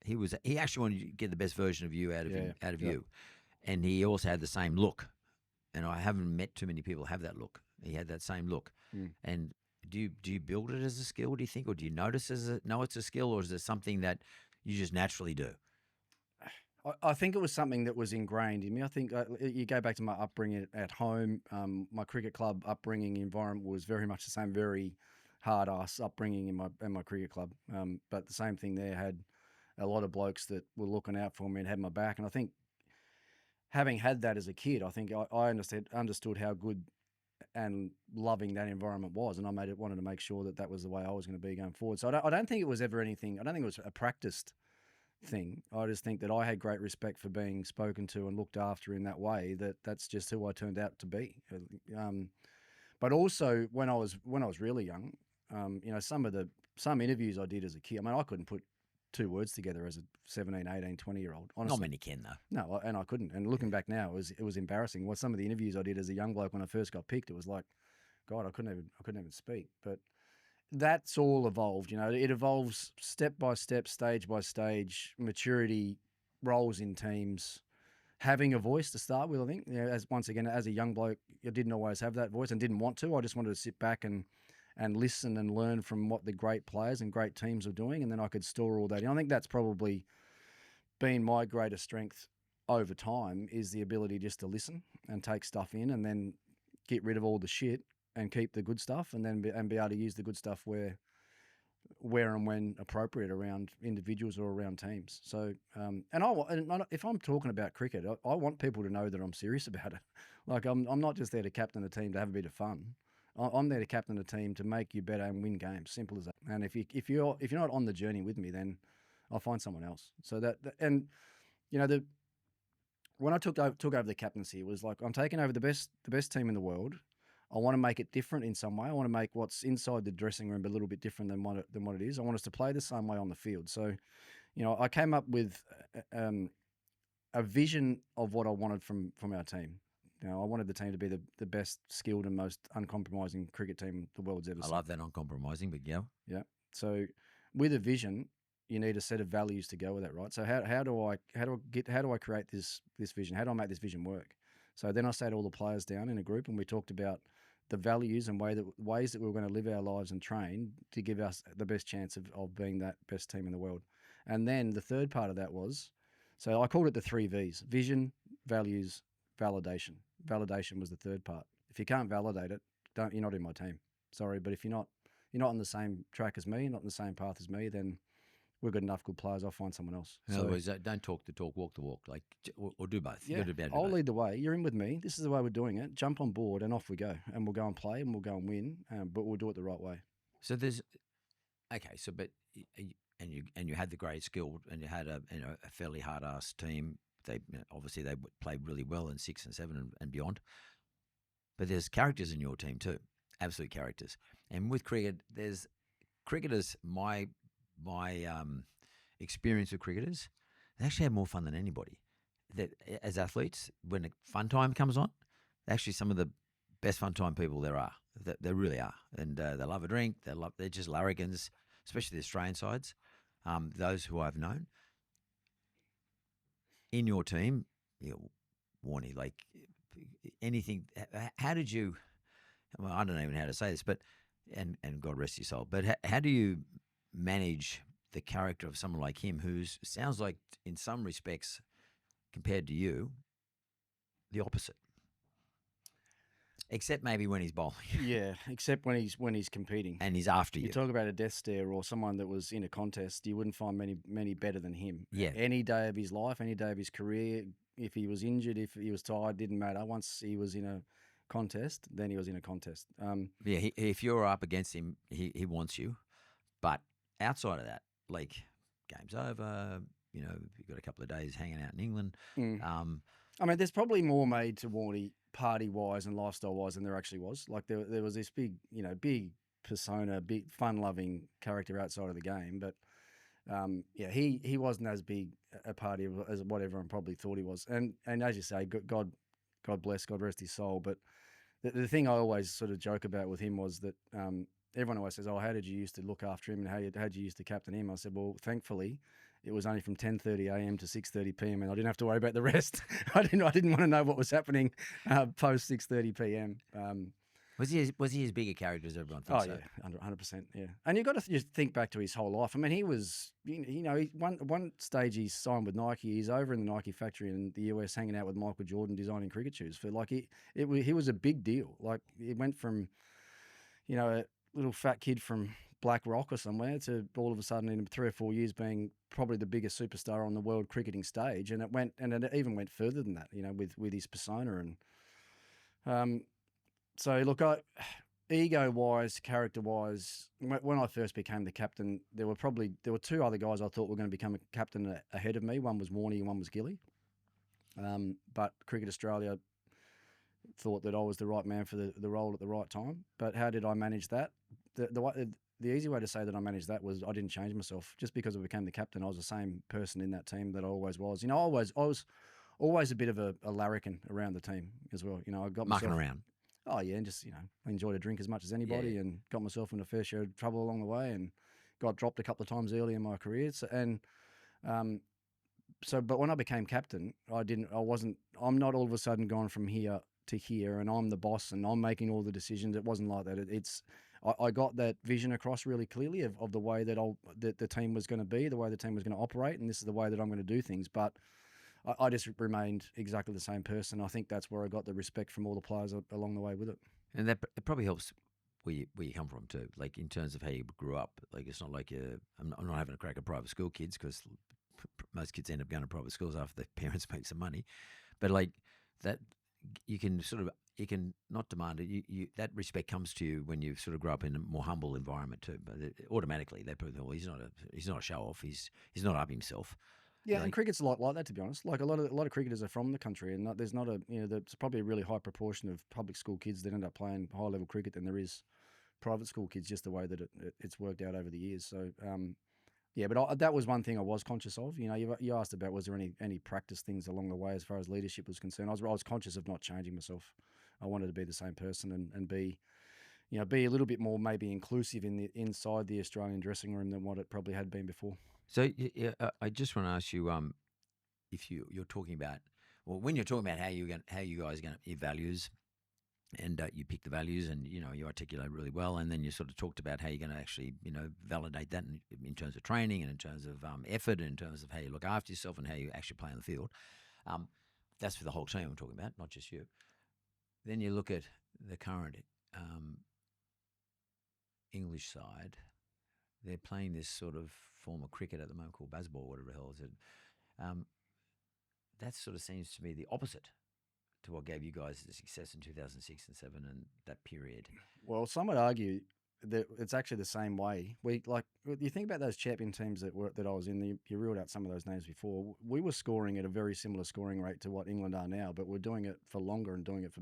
He actually wanted to get the best version of you out of you, and he also had the same look. And I haven't met too many people have that look. He had that same look, and Do you build it as a skill? Do you think, or do you know it's a skill, or is it something that you just naturally do? I think it was something that was ingrained in me. I think you go back to my upbringing at home. My cricket club upbringing environment was very much the same, very hard ass upbringing in my cricket club. But the same thing there, had a lot of blokes that were looking out for me and had my back. And I think having had that as a kid, I think I understood how good and loving that environment was, and wanted to make sure that that was the way I was going to be going forward. So I don't think it was ever anything. I don't think it was a practiced thing. I just think that I had great respect for being spoken to and looked after in that way. That's just who I turned out to be. But also when I was really young, some interviews I did as a kid. I mean, I couldn't put two words together as a 17, 18, 20-year-old. Honestly, Not many can though. no, and I couldn't. And looking back now, it was embarrassing. What some of the interviews I did as a young bloke when I first got picked, it was like, God, I couldn't even speak. But that's all evolved. It evolves step by step, stage by stage, maturity, roles in teams, having a voice to start with. I think, as a young bloke, I didn't always have that voice and didn't want to. I just wanted to sit back and listen and learn from what the great players and great teams are doing, and then I could store all that in. I think that's probably been my greatest strength over time, is the ability just to listen and take stuff in and then get rid of all the shit and keep the good stuff, and then be able to use the good stuff where and when appropriate around individuals or around teams. So, if I'm talking about cricket, I want people to know that I'm serious about it. Like I'm not just there to captain a team to have a bit of fun. I'm there to captain a team to make you better and win games. Simple as that. And if you're not on the journey with me, then I'll find someone else. So when I took over the captaincy, it was like, I'm taking over the best team in the world. I want to make it different in some way. I want to make what's inside the dressing room a little bit different than what it is. I want us to play the same way on the field. So, I came up with a vision of what I wanted from our team. I wanted the team to be the best skilled and most uncompromising cricket team the world's ever seen. I love that uncompromising, but yeah. Yeah. So with a vision, you need a set of values to go with that, right? So how do I create this vision? How do I make this vision work? So then I sat all the players down in a group and we talked about the values and ways that we were going to live our lives and train to give us the best chance of being that best team in the world. And then the third part of that was, so I called it the 3 Vs: vision, values, validation. Validation was the third part. If you can't validate it, you're not in my team. Sorry, but if you're not on the same track as me, not on the same path as me, then we've got enough good players. I'll find someone else. In other words, don't talk the talk, walk the walk, or do both. Yeah, I'll lead the way. You're in with me. This is the way we're doing it. Jump on board and off we go. And we'll go and play and we'll go and win, but we'll do it the right way. So and you had the great skill, and you had a fairly hard ass team. They obviously they played really well in 6 and 7 and beyond. But there's characters in your team too, absolute characters. And with cricket, there's cricketers. My experience with cricketers, they actually have more fun than anybody. That as athletes, when the fun time comes on, they're actually some of the best fun time people there are. They really are, and they love a drink. They're just larrigans, especially the Australian sides. Those who I've known in your team, Warnie, like anything. How did you? Well, I don't even know how to say this, but and God rest his soul. But how do you manage the character of someone like him, who sounds like, in some respects, compared to you, the opposite? Except maybe when he's bowling. Yeah, except when he's competing and he's after you. You talk about a death stare or someone that was in a contest, you wouldn't find many better than him. Yeah. Any day of his life, any day of his career, if he was injured, if he was tired, didn't matter. Once he was in a contest, then he was in a contest. If you're up against him, he wants you. But outside of that, like, game's over, you've got a couple of days hanging out in England. I mean, there's probably more made to Warnie party-wise and lifestyle-wise than there actually was. Like, there was this big persona, big fun-loving character outside of the game. But, he wasn't as big a party as what everyone probably thought he was. And as you say, God bless, God rest his soul. But the thing I always sort of joke about with him was that everyone always says, "Oh, how did you used to look after him and how did you used to captain him?" I said, "Well, thankfully, it was only from 10:30 a.m. to 6:30 p.m. and I didn't have to worry about the rest. I didn't want to know what was happening post 6:30 p.m." Was he as big a character as everyone Oh thinks? yeah, 100%. Yeah, and you got to just think back to his whole life. I mean, he was, one stage he signed with Nike. He's over in the Nike factory in the US, hanging out with Michael Jordan, designing cricket shoes for like he was a big deal. Like he went from, a little fat kid from Black Rock or somewhere to all of a sudden in 3 or 4 years being probably the biggest superstar on the world cricketing stage, and it even went further than that. With his persona and. So look, ego-wise, character-wise, when I first became the captain, there were 2 other guys I thought were going to become a captain ahead of me. One was Warne and one was Gilly. But Cricket Australia thought that I was the right man for the role at the right time. But how did I manage that? The easy way to say that I managed that was I didn't change myself. Just because I became the captain, I was the same person in that team that I always was. I was always a bit of a larrikin around the team as well. I got Mucking myself around. Oh yeah, and just I enjoyed a drink as much as anybody, and got myself in a fair share of trouble along the way, and got dropped a couple of times early in my career. But when I became captain, I'm not all of a sudden gone from here to here, and I'm the boss, and I'm making all the decisions. It wasn't like that. I got that vision across really clearly of the way that the team was going to be, the way the team was going to operate, and this is the way that I'm going to do things. But I just remained exactly the same person. I think that's where I got the respect from all the players along the way with it. And it probably helps where you come from too. Like in terms of how you grew up. Like it's not like I'm not having a crack at private school kids because most kids end up going to private schools after their parents make some money. But like that, you can not demand it. You that respect comes to you when you sort of grow up in a more humble environment too. But automatically they probably think, well, he's not a show off. He's not up himself. Yeah, and cricket's a lot like that, to be honest. Like a lot of cricketers are from the country, and there's probably a really high proportion of public school kids that end up playing high level cricket than there is private school kids. Just the way that it's worked out over the years. So but that was one thing I was conscious of. You asked about was there any practice things along the way as far as leadership was concerned. I was conscious of not changing myself. I wanted to be the same person and be a little bit more maybe inclusive inside the Australian dressing room than what it probably had been before. So I just want to ask you, if you're talking about, well, when you're talking about how you guys are going to your values, and you pick the values, and you articulate really well, and then you sort of talked about how you're going to actually validate that in terms of training and in terms of effort, and in terms of how you look after yourself and how you actually play on the field. That's for the whole team I'm talking about, not just you. Then you look at the current English side. They're playing this sort of form of cricket at the moment called baseball, whatever the hell is it. That sort of seems to be the opposite to what gave you guys the success in 2006 and 7 and that period. Well, some would argue that it's actually the same way. You think about those champion teams that I was in. You ruled out some of those names before. We were scoring at a very similar scoring rate to what England are now, but we're doing it for longer and doing it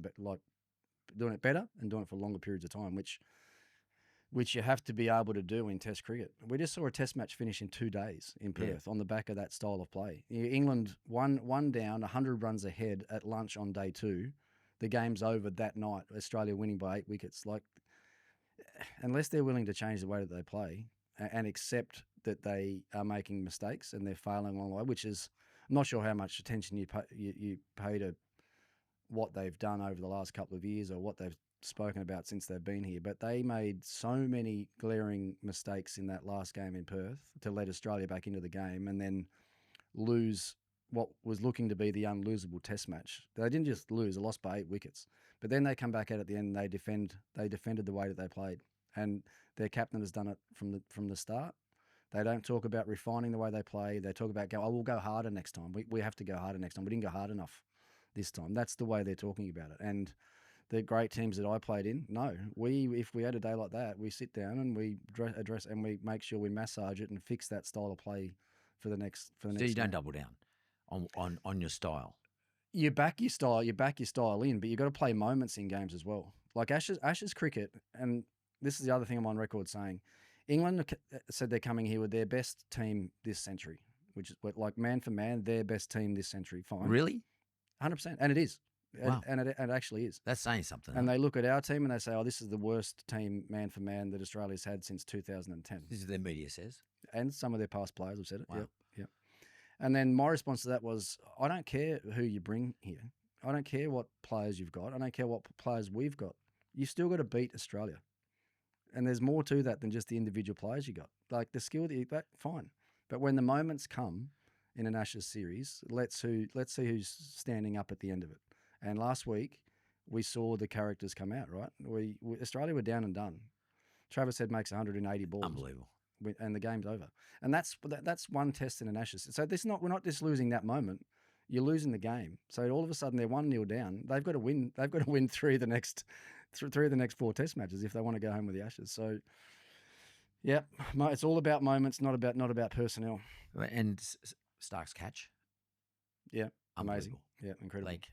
doing it better and doing it for longer periods of time, which you have to be able to do in Test cricket. We just saw a Test match finish in 2 days in Perth on the back of that style of play. England one down, 100 runs ahead at lunch on day 2. The game's over that night. Australia winning by 8 wickets. Unless they're willing to change the way that they play and accept that they are making mistakes and they're failing along the way, which is, I'm not sure how much attention you pay to what they've done over the last couple of years or what they've spoken about since they've been here, but they made so many glaring mistakes in that last game in Perth to let Australia back into the game and then lose what was looking to be the unlosable Test match. They didn't just lose; they lost by 8 wickets. But then they come back out at the end and they defended the way that they played, and their captain has done it from the start. They don't talk about refining the way they play. They talk about we'll go harder next time. We have to go harder next time. We didn't go hard enough this time. That's the way they're talking about it. And the great teams that I played in, no. If we had a day like that, we sit down and we address and we make sure we massage it and fix that style of play for the next. So you don't double down on your style. You back your style in, but you got to play moments in games as well. Like Ashes cricket, and this is the other thing I'm on record saying. England said they're coming here with their best team this century, which is like man for man, their best team this century. Fine, really, 100%, and it is. Wow. And it actually is. That's saying something. And they look at our team and they say, oh, this is the worst team man for man that Australia's had since 2010. This is what their media says. And some of their past players have said it. Wow. Yep. And then my response to that was, I don't care who you bring here. I don't care what players you've got. I don't care what players we've got. you still got to beat Australia. And there's more to that than just the individual players you got. Like the skill that fine. But when the moments come in an Ashes series, let's see who's standing up at the end of it. And last week we saw the characters come out, right? Australia were down and done. Travis Head makes 180 balls. Unbelievable. And the game's over. And that's one test in an Ashes. So we're not just losing that moment. You're losing the game. So all of a sudden they're 1-0 down. They've got to win. They've got to win three of the next 4 Test matches if they want to go home with the Ashes. So, yeah, it's all about moments, not about personnel. And Stark's catch, yeah, amazing, yeah, incredible. Like,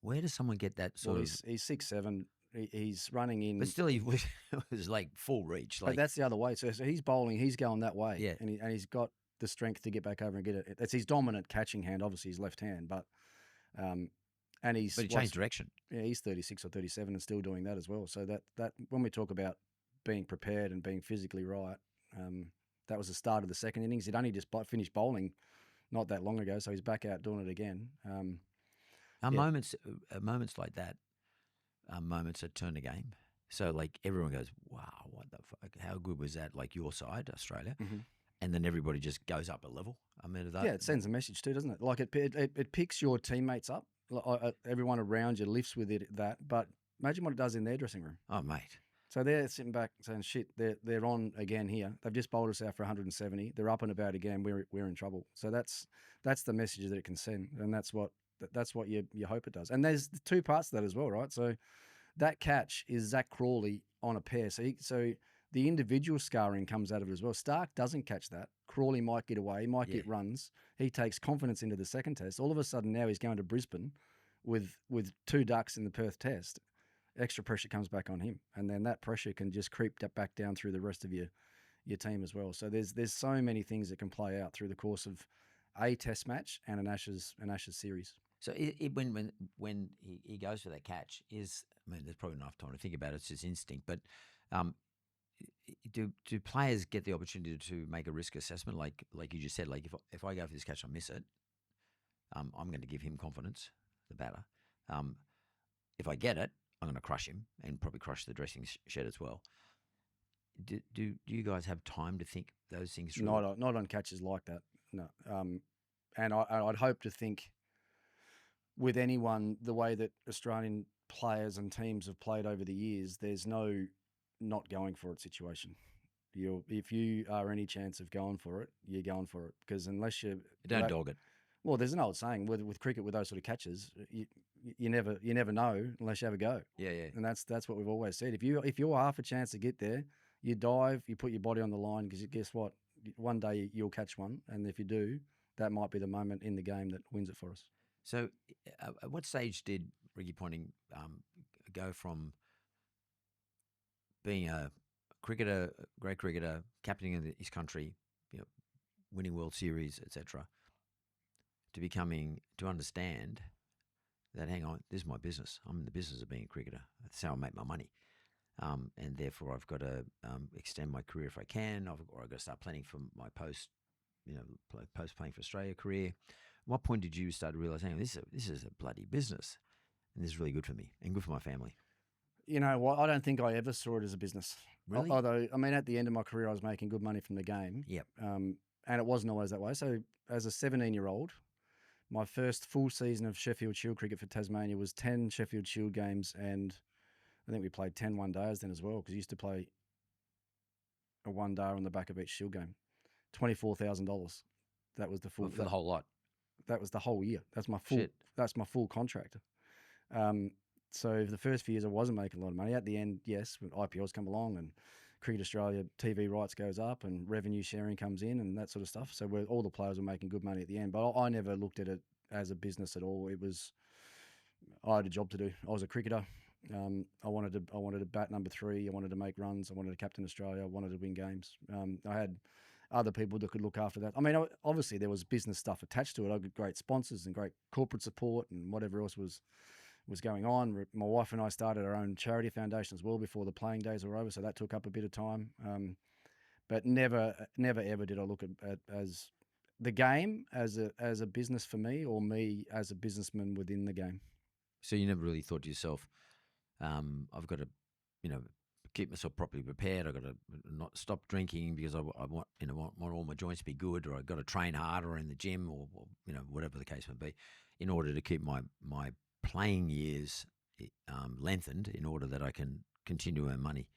where does someone get that sort of? He's 6'7". He's running in, but still, he was like full reach. Like, but that's the other way. So he's bowling. He's going that way. Yeah, and he's got the strength to get back over and get it. It's his dominant catching hand, obviously his left hand, but and he changed direction. Yeah, he's 36 or 37 and still doing that as well. So that when we talk about being prepared and being physically right, that was the start of the second innings. He'd only just finished bowling not that long ago, so he's back out doing it again. Moments like that are moments that turn the game. So like everyone goes, wow, what the fuck? How good was that? Like your side, Australia. Mm-hmm. And then everybody just goes up a level. I mean, it sends a message too, doesn't it? Like it picks your teammates up. Everyone around you lifts with it. But imagine what it does in their dressing room. Oh, mate. So they're sitting back saying, "Shit, they're on again here. They've just bowled us out for 170. They're up and about again. We're in trouble." So that's the message that it can send, and that's what you hope it does. And there's two parts to that as well, right? So that catch is Zach Crawley on a pair. So the individual scarring comes out of it as well. Stark doesn't catch that. Crawley might get away, might get runs. He takes confidence into the second test. All of a sudden now he's going to Brisbane with 2 ducks in the Perth test. Extra pressure comes back on him. And then that pressure can just creep back down through the rest of your team as well. So there's so many things that can play out through the course of a test match and an Ashes series. So when he goes for that catch, there's probably enough time to think about it. It's just instinct. But do players get the opportunity to make a risk assessment? Like you just said, like if I go for this catch, I miss it, I'm going to give him confidence, the batter. If I get it, I'm going to crush him and probably crush the dressing shed as well. Do you guys have time to think those things through? Not on catches like that, no. And I'd hope to think with anyone, the way that Australian players and teams have played over the years, there's no not going for it situation. If you are any chance of going for it, you're going for it, because unless you don't dog it. Well, there's an old saying with cricket, with those sort of catches, you never know unless you have a go. Yeah. And that's what we've always said. If you're half a chance to get there, you dive, you put your body on the line, because guess what? One day you'll catch one, and if you do, that might be the moment in the game that wins it for us. So, at what stage did Ricky Ponting go from being a cricketer, great cricketer, captaining his country, winning World Series, etc., to understand that, hang on, this is my business. I'm in the business of being a cricketer. That's how I make my money. And therefore I've got to extend my career if I can, or I've got to start planning for my post playing for Australia career. At what point did you start to realise, hang on, this is a bloody business, and this is really good for me and good for my family? You know what? I don't think I ever saw it as a business. Really? Although, I mean, at the end of my career, I was making good money from the game. Yep. And it wasn't always that way. So as a 17-year-old, my first full season of Sheffield Shield cricket for Tasmania was 10 Sheffield Shield games, and I think we played 10 one-dayers then as well, because we used to play a one-dayer on the back of each Shield game. $24,000. That was the full... For the whole lot? That was the whole year. That's my full... Shit. That's my full contract. So for the first few years, I wasn't making a lot of money. At the end, yes, when IPLs come along and Cricket Australia TV rights goes up and revenue sharing comes in and that sort of stuff. So all the players were making good money at the end. But I never looked at it as a business at all. I had a job to do. I was a cricketer. I wanted to bat number 3. I wanted to make runs. I wanted to captain Australia. I wanted to win games. I had other people that could look after that. I mean, obviously there was business stuff attached to it. I got great sponsors and great corporate support and whatever else was going on. My wife and I started our own charity foundation as well before the playing days were over, so that took up a bit of time. But never ever did I look at as the game as a business for me, or me as a businessman within the game. So you never really thought to yourself, I've got to, you know, keep myself properly prepared. I've got to not stop drinking because I want, you know, want all my joints to be good, or I've got to train harder in the gym, or you know, whatever the case may be, in order to keep my playing years lengthened, in order that I can continue to earn money.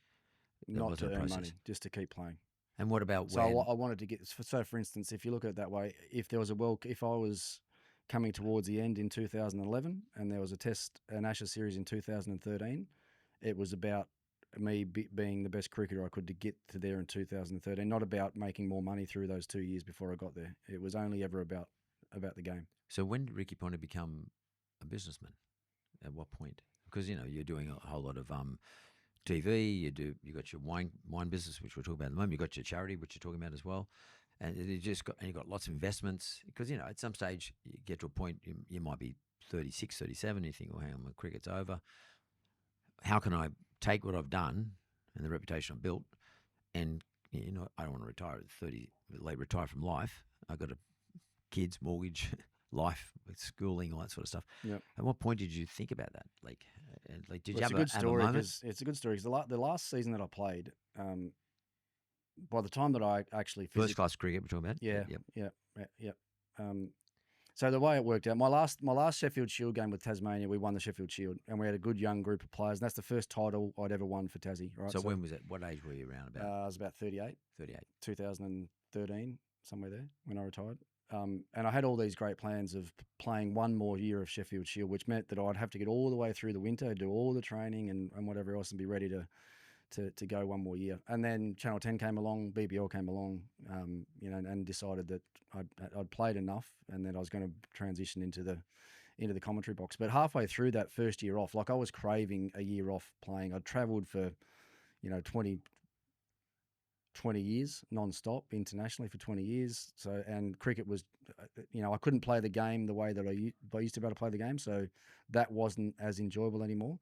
That Not wasn't to a earn process. money, just to keep playing. And what about So when? I wanted to get. So for instance, if you look at it that way, if there was if I was coming towards the end in 2011, and there was an Ashes series in 2013, it was about me being the best cricketer I could to get to there in 2013. Not about making more money through those 2 years before I got there. It was only ever about the game. So when did Ricky Ponting become a businessman? At what point? Because you know you're doing a whole lot of TV. You got your wine business, which we're talking about at the moment. You got your charity, which you're talking about as well, and you got lots of investments. Because you know at some stage you get to a point you might be 36, 37. You think, well, hang on, my cricket's over. How can I take what I've done and the reputation I've built, and you know I don't want to retire at 30, late retire from life. I've got kids, mortgage, life, schooling, all that sort of stuff. Yep. At what point did you think about that? Did you It's have a good have story moment? because it's a good story. Because the last season that I played, by the time that I actually First class cricket, we're talking about. yeah. So the way it worked out, my last Sheffield Shield game with Tasmania, we won the Sheffield Shield, and we had a good young group of players. And that's the first title I'd ever won for Tassie. Right. So when was it? What age were you around about? I was about 38. 38. 2013, somewhere there when I retired. And I had all these great plans of playing one more year of Sheffield Shield, which meant that I'd have to get all the way through the winter, do all the training and whatever else, and be ready to go one more year. And then Channel 10 came along, BBL came along, you know, and decided that I'd played enough and that I was going to transition into the commentary box. But halfway through that first year off, like I was craving a year off playing. I'd travelled for, you know, 20 years non-stop internationally for 20 years. So, and cricket was, you know, I couldn't play the game the way that I used to be able to play the game. So that wasn't as enjoyable anymore.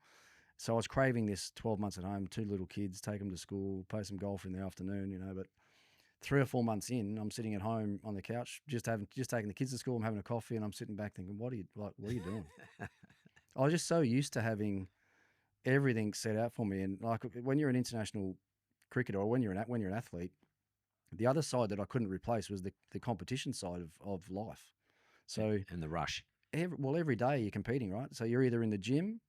So I was craving this 12 months at home, 2 little kids, take them to school, play some golf in the afternoon, you know, but 3 or 4 months in, I'm sitting at home on the couch, just taking the kids to school. I'm having a coffee and I'm sitting back thinking, what are you doing? I was just so used to having everything set out for me. And like when you're an international cricketer, or when you're an athlete, the other side that I couldn't replace was the competition side of life. So and the rush. Every day you're competing, right? So you're either in the gym,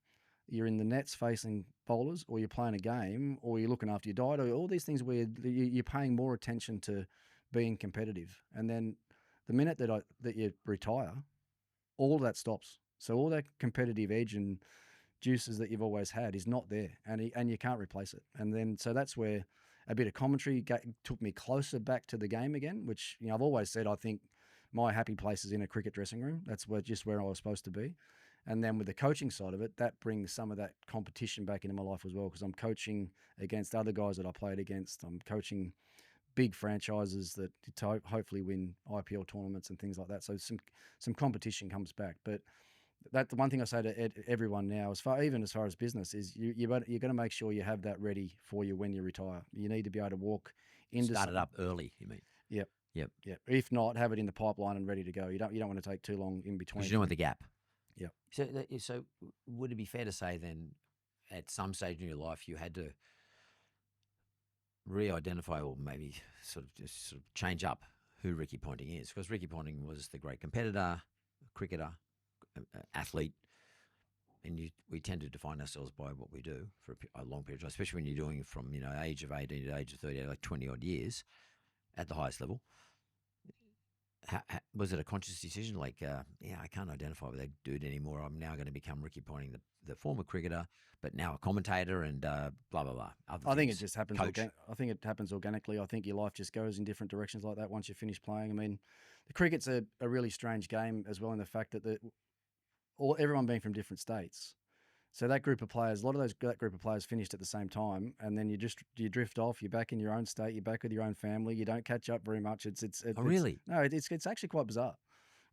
you're in the nets facing bowlers, or you're playing a game, or you're looking after your diet, or all these things where you're paying more attention to being competitive. And then the minute that you retire, all of that stops. So all that competitive edge and juices that you've always had is not there, and you can't replace it. And then so that's where a bit of commentary took me closer back to the game again, which, you know, I've always said I think my happy place is in a cricket dressing room. That's just where I was supposed to be. And then with the coaching side of it, that brings some of that competition back into my life as well, because I'm coaching against other guys that I played against. I'm coaching big franchises that hopefully win IPL tournaments and things like that. So some competition comes back. But the one thing I say to everyone now, as far as business, is you're going to make sure you have that ready for you when you retire. You need to be able to walk into Start it up early, you mean? Yep. Yep. Yep. If not, have it in the pipeline and ready to go. You don't want to take too long in between. Because you don't want the gap. Yep. So would it be fair to say then, at some stage in your life, you had to re-identify, or maybe sort of change up who Ricky Ponting is? Because Ricky Ponting was the great competitor, cricketer, athlete, and we tend to define ourselves by what we do for a long period of time, especially when you're doing it from, you know, age of 18 to age of 30, like 20 odd years at the highest level. Was it a conscious decision? Like, I can't identify with that dude anymore. I'm now going to become Ricky Ponting, the former cricketer, but now a commentator and blah blah blah. I think it just happens. I think it happens organically. I think your life just goes in different directions like that once you finish playing. I mean, the cricket's a really strange game as well, in the fact that everyone being from different states. So that group of players, that group of players finished at the same time, and then you drift off. You're back in your own state. You're back with your own family. You don't catch up very much. Really? It's actually quite bizarre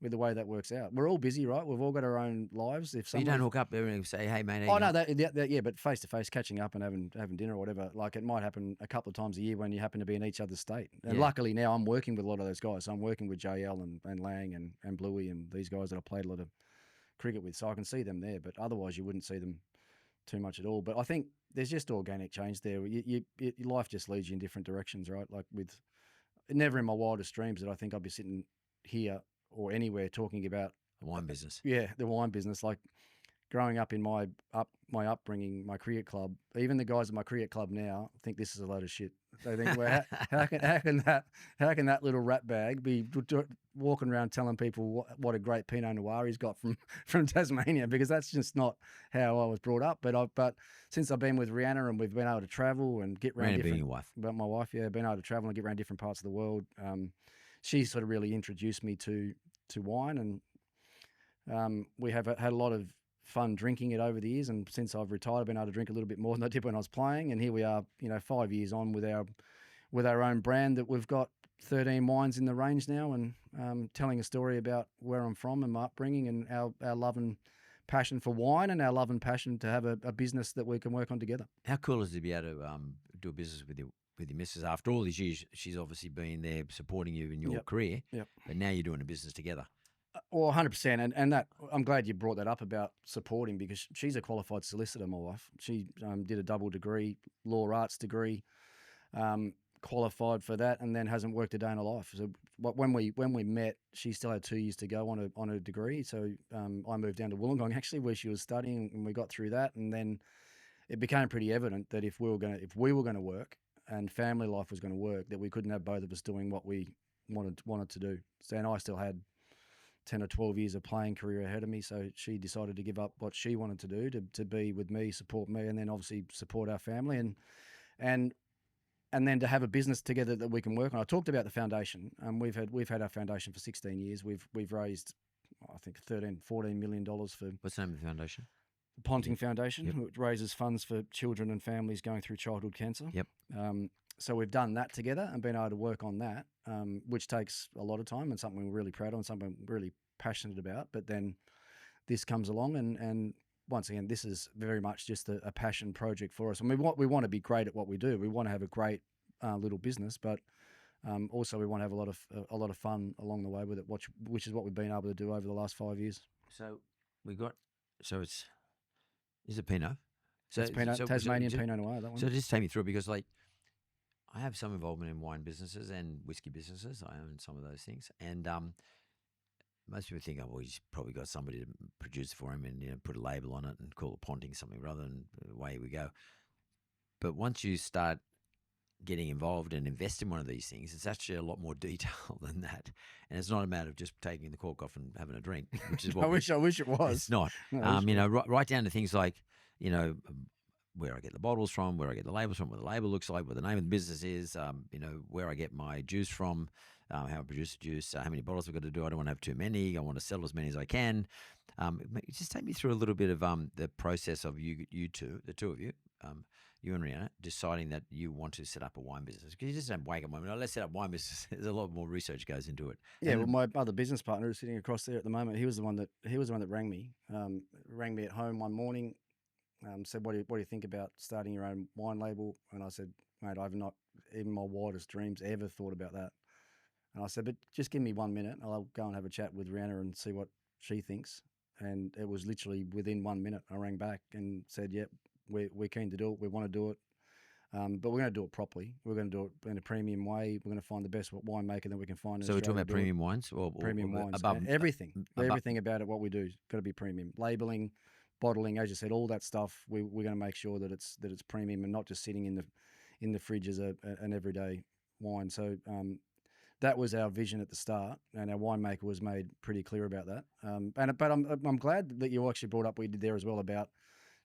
with the way that works out. We're all busy, right? We've all got our own lives. If you don't hook up there and say, "Hey, man." Oh no, yeah, but face to face, catching up and having dinner or whatever. Like, it might happen a couple of times a year when you happen to be in each other's state. And luckily now I'm working with a lot of those guys. So I'm working with JL and Lang and Bluey and these guys that I played a lot of cricket with, so I can see them there. But otherwise, you wouldn't see them too much at all. But I think there's just organic change there. Life just leads you in different directions, right? Like never in my wildest dreams that I think I'd be sitting here or anywhere talking about The wine business. the wine business. Like growing up in my upbringing, my cricket club, even the guys at my cricket club now think this is a load of shit. They think, well, how can that little rat bag be walking around telling people what a great Pinot Noir he's got from Tasmania? Because that's just not how I was brought up. But since I've been with Rihanna and we've been able to travel and get around Rihanna different, being your wife. but my wife, yeah, been able to travel and get around different parts of the world. She sort of really introduced me to wine, and we have had a lot of fun drinking it over the years. And since I've retired, I've been able to drink a little bit more than I did when I was playing. And here we are, 5 years on with our own brand that we've got 13 wines in the range now, and telling a story about where I'm from and my upbringing and our love and passion for wine and our love and passion to have a business that we can work on together. How cool is it to be able to do a business with your missus? After all these years, she's obviously been there supporting you in your career, but now you're doing a business together. Well, 100%, and that I'm glad you brought that up about supporting, because she's a qualified solicitor, my wife. She did a double degree, law arts degree, qualified for that, and then hasn't worked a day in her life. So when we met, she still had 2 years to go on a degree. So I moved down to Wollongong actually, where she was studying, and we got through that, and then it became pretty evident that if we were going to work and family life was going to work, that we couldn't have both of us doing what we wanted to do. So, and I still had 10 or 12 years of playing career ahead of me. So she decided to give up what she wanted to do to be with me, support me, and then obviously support our family and then to have a business together that we can work on. I talked about the foundation. We've had our foundation for 16 years. We've raised, I think, $14 million for. What's the name of the foundation? Ponting Foundation, which raises funds for children and families going through childhood cancer. Yep. So we've done that together and been able to work on that, which takes a lot of time and something we're really proud of and something we're really passionate about. But then this comes along, and once again, this is very much just a passion project for us. I mean, we want to be great at what we do. We want to have a great little business, but also we want to have a lot of fun along the way with it, which is what we've been able to do over the last 5 years. So it's a Pinot. So it's Pinot, Tasmanian Pinot Noir, that one. So just take me through it, because like I have some involvement in wine businesses and whiskey businesses. I own some of those things, and most people think, well, he's probably got somebody to produce for him and put a label on it and call it Ponting something rather than away we go. But once you start getting involved and invest in one of these things, it's actually a lot more detail than that, and it's not a matter of just taking the cork off and having a drink, which is what I wish it was. It's not. Right down to things like where I get the bottles from, where I get the labels from, what the label looks like, what the name of the business is, where I get my juice from, how I produce the juice, how many bottles I've got to do. I don't want to have too many. I want to sell as many as I can. Just take me through a little bit of the process of you two, the two of you, you and Rihanna, deciding that you want to set up a wine business. Because you just don't wake up one minute, let's set up wine business. There's a lot more research goes into it. Yeah, well, my other business partner is sitting across there at the moment. He was the one that rang me. Rang me at home one morning. Said, what do you think about starting your own wine label? And I said, mate, I've not, even my wildest dreams, ever thought about that. And I said, but just give me 1 minute. I'll go and have a chat with Rihanna and see what she thinks. And it was literally within 1 minute, I rang back and said, yep, we're keen to do it. We want to do it. But we're going to do it properly. We're going to do it in a premium way. We're going to find the best winemaker that we can find. So we're talking about premium wines, or premium wines, above everything about it. What we do got to be premium. Labeling, bottling, as you said, all that stuff. We're going to make sure that it's premium and not just sitting in the fridge as an everyday wine. So that was our vision at the start, and our winemaker was made pretty clear about that. But I'm glad that you actually brought up what you did there as well about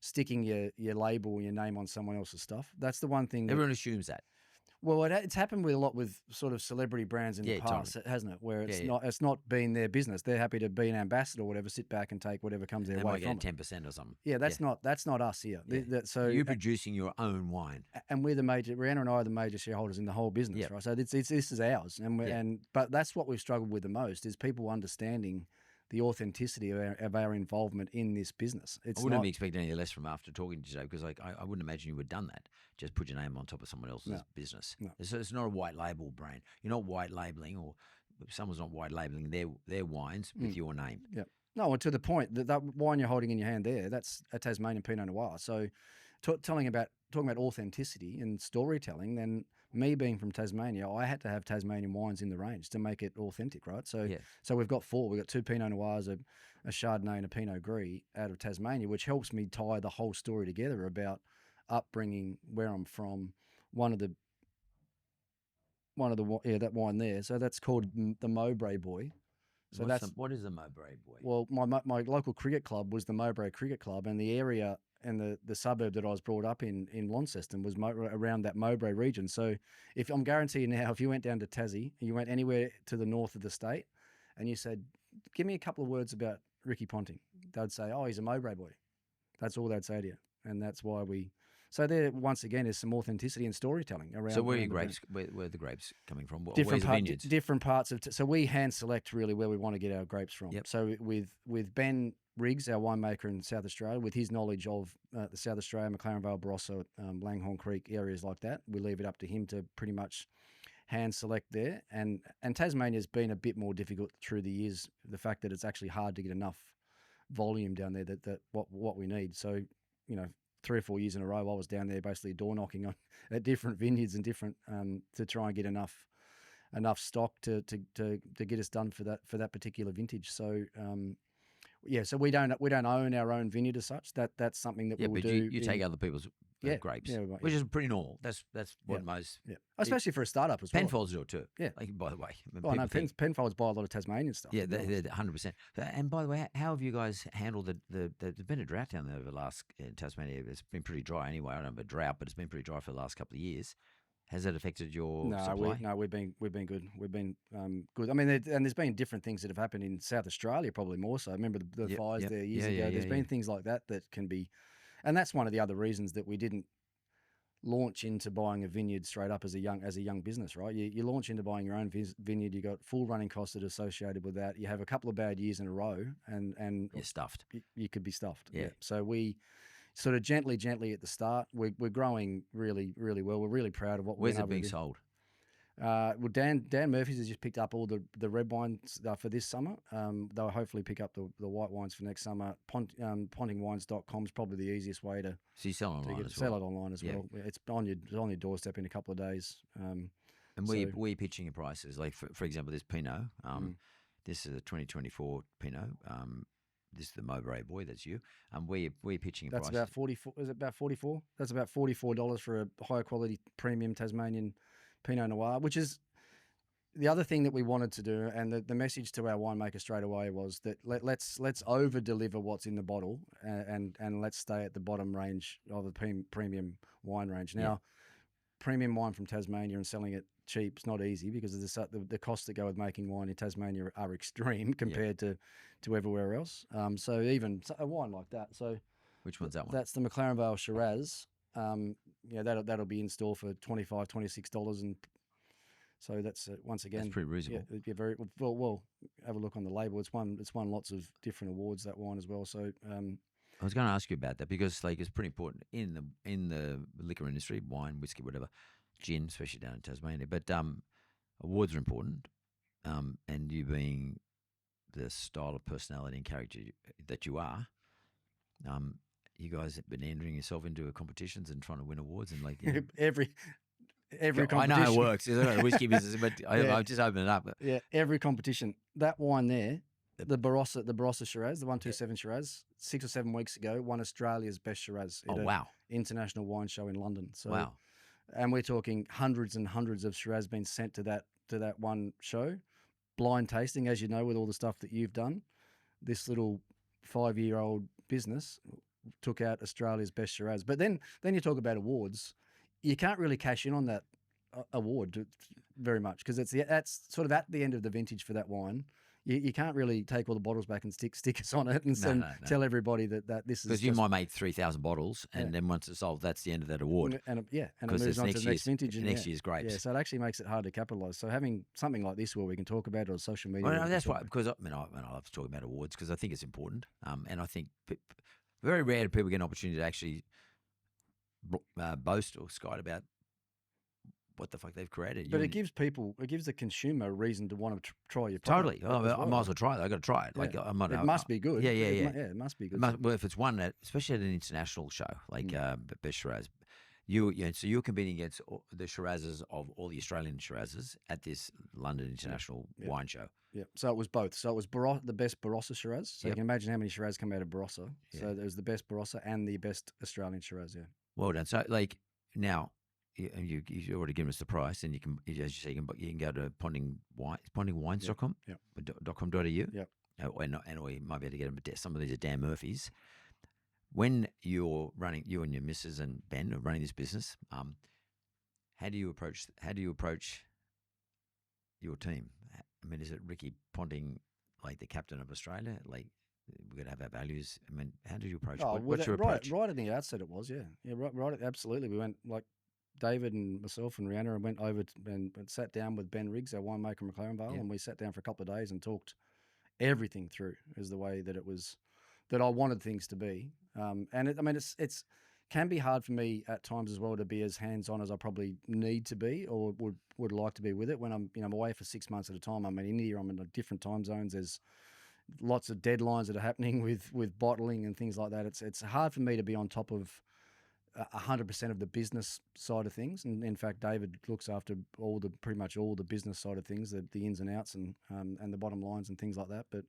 sticking your label, your name on someone else's stuff. That's the one thing. Everyone assumes that. Well, it's happened with a lot with sort of celebrity brands in the past, hasn't it? Where it's not been their business. They're happy to be an ambassador or whatever, sit back and take whatever comes their way. They might get 10% or something. Yeah, that's not us here. Yeah. So you're producing your own wine, and Rihanna and I are the major shareholders in the whole business, right? So this is ours, but that's what we've struggled with the most is people understanding the authenticity of our involvement in this business. I wouldn't be expecting any less from after talking to you today, because I wouldn't imagine you would have done that. Just put your name on top of someone else's business. No. It's not a white label brand. You're not white labeling, or someone's not white labeling their wines with your name. Yeah. No, to the point that wine you're holding in your hand there, that's a Tasmanian Pinot Noir. So talking about authenticity and storytelling, then me being from Tasmania, I had to have Tasmanian wines in the range to make it authentic, right? So Yeah. so we've got 4. We've got 2 Pinot Noirs, a Chardonnay and a Pinot Gris out of Tasmania, which helps me tie the whole story together about upbringing, where I'm from, that wine there. So that's called the Mowbray Boy. So what is the Mowbray Boy? Well, my local cricket club was the Mowbray Cricket Club, and the area and the suburb that I was brought up in Launceston was around that Mowbray region. So if I'm guaranteeing now, if you went down to Tassie, you went anywhere to the north of the state, and you said, "Give me a couple of words about Ricky Ponting," they'd say, "Oh, he's a Mowbray boy." That's all they'd say to you, and that's why we. So there, once again, is some authenticity and storytelling around. So where are your grapes? Where are the grapes coming from? Different vineyards? Different parts of. So we hand select really where we want to get our grapes from. Yep. So with Ben Riggs, our winemaker in South Australia, with his knowledge of the South Australia, McLaren Vale, Barossa, Langhorne Creek areas like that, we leave it up to him to pretty much hand select there. And Tasmania's been a bit more difficult through the years. The fact that it's actually hard to get enough volume down there that what we need. So 3 or 4 years in a row, I was down there basically door knocking on at different vineyards and different to try and get enough stock to get us done for that particular vintage. So so we don't own our own vineyard as such. That's something that we will do. You take other people's grapes, which is pretty normal. That's what most, especially for a startup as well. Penfolds do it too. Yeah, by the way. Penfolds buy a lot of Tasmanian stuff. Yeah, they're 100%. And by the way, how have you guys handled there's been a drought down there over the last Tasmania? It's been pretty dry anyway. I don't know about drought, but it's been pretty dry for the last couple of years. Has that affected your supply? We've been good. We've been good. I mean, there's been different things that have happened in South Australia, probably more so. I remember the fires there years ago. There's been things like that can be, and that's one of the other reasons that we didn't launch into buying a vineyard straight up as a young business, right? You launch into buying your own vineyard, you got full running costs that are associated with that. You have a couple of bad years in a row, and you're stuffed. You could be stuffed. Yeah. So we sort of gently at the start. We're growing really, really well. We're really proud of what we're doing. Where's it being sold? Well, Dan Murphy's has just picked up all the red wines for this summer. They'll hopefully pick up the white wines for next summer. Pontingwines.com is probably the easiest way to. So you sell online as well. Sell it online as well. It's on your doorstep in a couple of days. And we're pitching your prices. Like for example, this Pinot. This is a 2024 Pinot. This is the Mowbray Boy. That's you. We're pitching a price. That's about 44. Is it about 44? That's about $44 for a high quality premium Tasmanian Pinot Noir, which is the other thing that we wanted to do. And the message to our winemaker straight away was that let's over deliver what's in the bottle and let's stay at the bottom range of the premium wine range. Now, premium wine from Tasmania and selling it cheap is not easy because the costs that go with making wine in Tasmania are extreme compared to everywhere else. So even a wine like that. So which one's that one? That's the McLaren Vale Shiraz. That'll be in store for $25, $26, and so that's once again that's pretty reasonable. Yeah, it'd be very well. Have a look on the label. It's won lots of different awards, that wine as well. So I was going to ask you about that because it's pretty important in the liquor industry, wine, whiskey, whatever, gin, especially down in Tasmania. But awards are important, and you being the style of personality and character that you are, you guys have been entering yourself into competitions and trying to win awards and every competition. I know how it works. It's not a whiskey business, but I've just opened it up. Yeah, every competition. That wine there, the Barossa Shiraz, the 127 Shiraz, 6 or 7 weeks ago, won Australia's best Shiraz. Oh, wow. International wine show in London. So, wow. And we're talking hundreds and hundreds of Shiraz being sent to that one show. Blind tasting, as you know, with all the stuff that you've done. This little 5-year-old business took out Australia's best Shiraz. But then you talk about awards. You can't really cash in on that award very much because that's sort of at the end of the vintage for that wine. You can't really take all the bottles back and stick stickers on it and tell everybody that this is because you might make 3,000 bottles and then once it's sold, that's the end of that award. And it moves on to the next vintage and next year's grapes. Yeah, so it actually makes it hard to capitalise. So having something like this where we can talk about it on social media. Well, no, that's why because I love to talk about awards because I think it's important. And I think very rare do people get an opportunity to actually boast or skite about what the fuck they've created. But it gives the consumer a reason to want to try your Totally. product. I might as well try it. I got to try it. Yeah. Like I'm not. It must be good. Yeah. It must be good. Well, if it's one that, especially at an international show like Best Shiraz, so you're competing against the Shirazes of all the Australian Shirazes at this London International Wine Show. Yeah. So it was both. So it was the best Barossa Shiraz. So you can imagine how many Shiraz come out of Barossa. So it was the best Barossa and the best Australian Shiraz. Yeah. Well done. So like now. You already given us the price, and you can, as you say, you can go to Ponting pontingwines.com, .com.au, or you might be able to get them at some of these at Dan Murphy's. When you're running, you and your missus and Ben are running this business, how do you approach your team? I mean, is it Ricky Ponting, like the captain of Australia? Like, we're going to have our values. I mean, how do you approach? What's your approach? Right at the outset, it was right. Absolutely, we went like. David and myself and Rihanna went over and sat down with Ben Riggs, our winemaker in McLaren Vale, and we sat down for a couple of days and talked everything through as the way that it was, that I wanted things to be. It's can be hard for me at times as well to be as hands-on as I probably need to be or would like to be with it when I'm away for 6 months at a time. I'm in India, I'm in different time zones. There's lots of deadlines that are happening with bottling and things like that. It's hard for me to be on top of 100% of the business side of things, and in fact, David looks after pretty much all the business side of things, the ins and outs and the bottom lines and things like that. But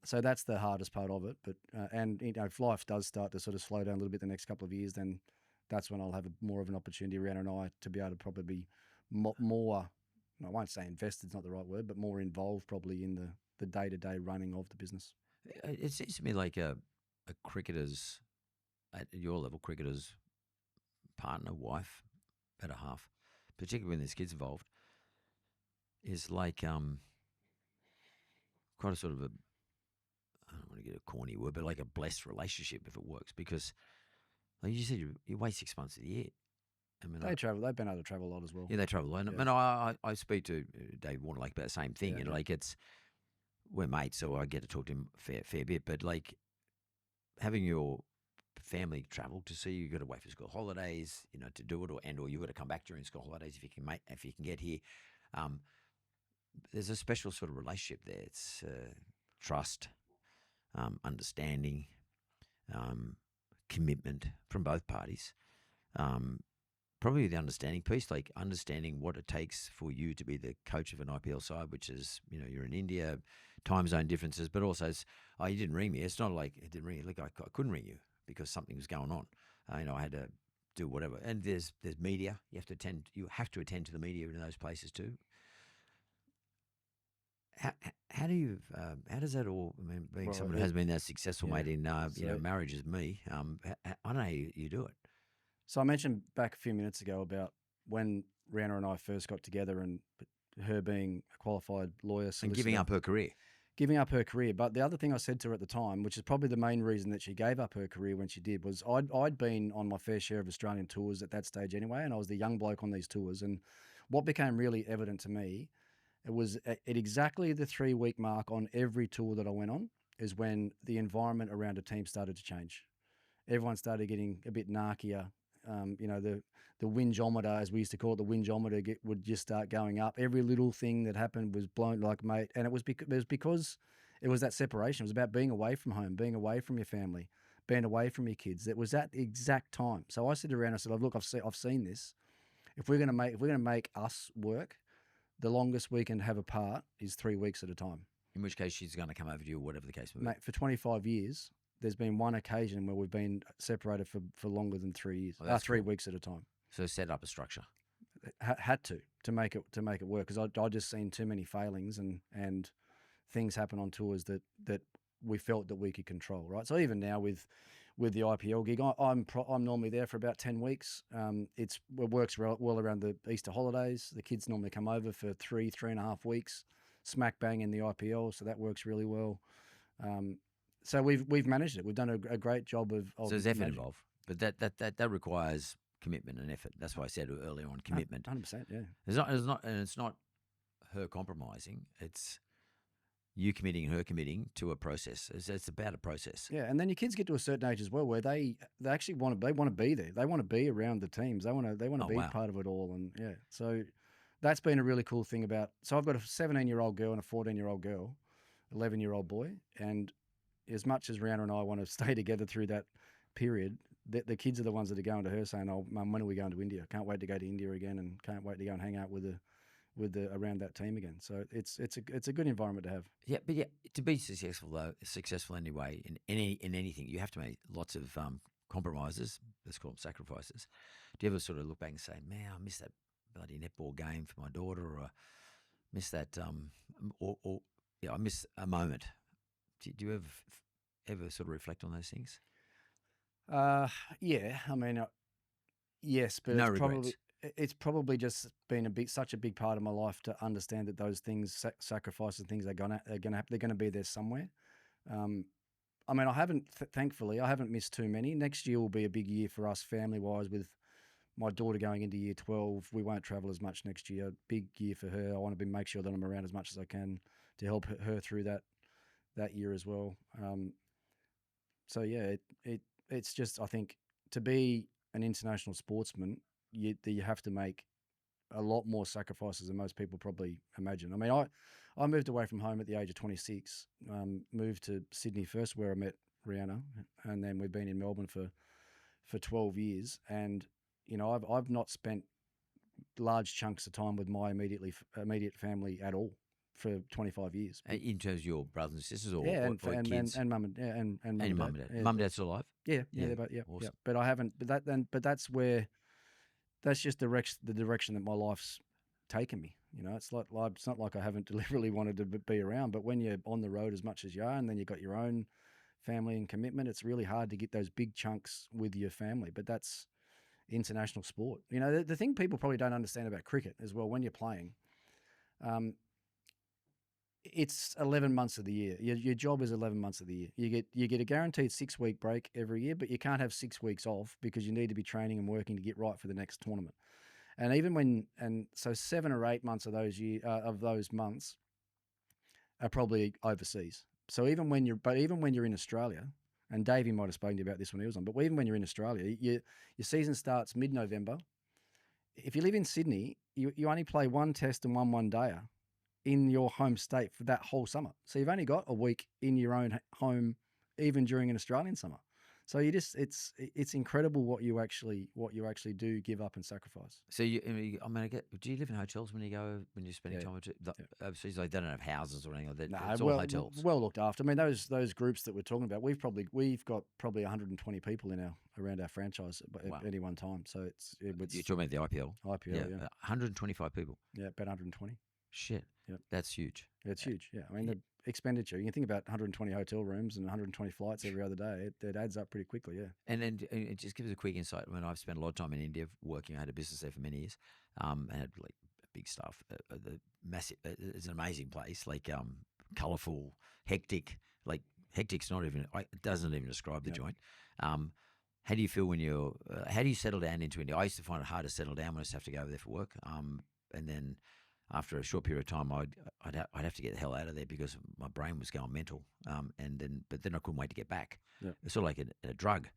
so that's the hardest part of it. But and if life does start to sort of slow down a little bit the next couple of years, then that's when I'll have more of an opportunity around and I to be able to probably be more. I won't say invested, it's not the right word, but more involved probably in the day-to-day running of the business. It seems to me like a cricketer's. At your level, cricketer's partner, wife, better half, particularly when there's kids involved, is like quite a sort of I don't want to get a corny word, but like a blessed relationship if it works. Because, like you said, you away 6 months of the year. I mean, travel. They've been able to travel a lot as well. Yeah, they travel a lot. Yeah. And I speak to Dave Warne like about the same thing. Yeah, like we're mates, so I get to talk to him a fair bit. But like having your family travel to see you, got away for school holidays, to do it, or you got to come back during school holidays if you can get here. There's a special sort of relationship there. It's trust, understanding, commitment from both parties. Probably the understanding piece, like understanding what it takes for you to be the coach of an IPL side, which is, you're in India, time zone differences, but also you didn't ring me. It's not like it didn't ring you. Like I couldn't ring you because something was going on. I had to do whatever. And there's media. You have to attend to the media in those places too. How does that all? I mean, being someone who has been that successful, mate, in marriage as me, I don't know how you do it. So I mentioned back a few minutes ago about when Rihanna and I first got together, and her being a qualified lawyer, solicitor, and giving up her career. But the other thing I said to her at the time, which is probably the main reason that she gave up her career when she did, was I'd been on my fair share of Australian tours at that stage anyway, and I was the young bloke on these tours. And what became really evident to me, it was at exactly the 3-week mark on every tour that I went on, is when the environment around a team started to change. Everyone started getting a bit narkier. The whingeometer, as we used to call it, the whingeometer would just start going up. Every little thing that happened was blown like, mate. And it was because it was that separation. It was about being away from home, being away from your family, being away from your kids. It was at the exact time. So I said around, I said, look, I've seen this. If we're gonna make us work, the longest we can have apart is 3 weeks at a time. In which case she's going to come over to you, whatever the case may be. Mate, for 25 years, there's been one occasion where we've been separated for longer than 3 years. 3 weeks at a time. So set up a structure. Had to make it work, because I just seen too many failings and things happen on tours that we felt that we could control, right? So even now with the IPL gig, I'm normally there for about 10 weeks. It works well around the Easter holidays. The kids normally come over for 3.5 weeks, smack bang in the IPL, so that works really well. So we've managed it. We've done a great job of so there's effort involved, but that requires commitment and effort. That's why I said earlier on, commitment. 100%, yeah. It's not her compromising. It's you committing and her committing to a process. It's about a process. Yeah, and then your kids get to a certain age as well where they actually want to be there. They want to be around the teams. They want to Oh, be wow. part of it all. And yeah, so that's been a really cool thing about. So I've got a 17-year-old girl and a 14-year-old girl, 11-year-old boy, and as much as Rihanna and I want to stay together through that period, the kids are the ones that are going to her saying, "Oh, Mum, when are we going to India? Can't wait to go to India again, and can't wait to go and hang out with the around that team again." So it's a good environment to have. Yeah, but yeah, to be successful anyway in anything, you have to make lots of compromises. Let's call them sacrifices. Do you ever sort of look back and say, "Man, I miss that bloody netball game for my daughter," or I miss that, or yeah, I miss a moment. Do you ever sort of reflect on those things? Yeah, I mean, yes, but No regrets. it's probably just been such a big part of my life to understand that those things, sacrifices, things they're gonna be there somewhere. I mean, I haven't, thankfully, I haven't missed too many. Next year will be a big year for us family wise with my daughter going into year 12. We won't travel as much next year. Big year for her. I want to make sure that I'm around as much as I can to help her through that year as well. So yeah, it's just, I think, to be an international sportsman, you have to make a lot more sacrifices than most people probably imagine. I mean, I moved away from home at the age of 26, moved to Sydney first where I met Rihanna, and then we've been in Melbourne for 12 years. And, you know, I've not spent large chunks of time with my immediate family at all for 25 years. In terms of your brothers and sisters or, Yeah, or kids? and mum and yeah, and mum And your and mum dad. and dad. Yeah, Mum and dad's still alive? yeah, Yeah, they're both, yeah, yeah. awesome. But I haven't. But that's where, that's just the direction that my life's taken me. You know, it's not like I haven't deliberately wanted to be around, but when you're on the road as much as you are, and then you've got your own family and commitment, it's really hard to get those big chunks with your family. But that's international sport. You know, the thing people probably don't understand about cricket as well, when you're playing, it's 11 months of the year. Your job is 11 months of the year. You get a guaranteed 6-week break every year, but you can't have 6 weeks off because you need to be training and working to get right for the next tournament. And so 7 or 8 months of those months are probably overseas. So even when you're in Australia, and Davey might have spoken to you about this when he was on, but even when you're in Australia, your season starts mid-November. If you live in Sydney, you only play one test and one dayer in your home state for that whole summer. So you've only got a week in your own home, even during an Australian summer. So it's incredible what you actually do give up and sacrifice. So do you live in hotels when you're spending time with overseas? Like they don't have houses or anything like that. No, It's all hotels. Well looked after. I mean, those groups that we're talking about, we've got probably 120 people around our franchise at any one time. So You're talking about the IPL. IPL, yeah. 125 people. Yeah, about 120. Shit. Yep. That's huge. It's huge. Yeah. I mean, the expenditure, you can think about 120 hotel rooms and 120 flights every other day. It adds up pretty quickly. Yeah. And then it just gives us a quick insight. When I've spent a lot of time in India working, I had a business there for many years, and had like big stuff. The massive, it's an amazing place, like colourful, hectic. Like hectic's not even, it doesn't even describe the joint. How do you feel when how do you settle down into India? I used to find it hard to settle down when I used to have to go over there for work. And then after a short period of time, I'd have to get the hell out of there because my brain was going mental. But then I couldn't wait to get back. Yeah. It's sort of like a drug.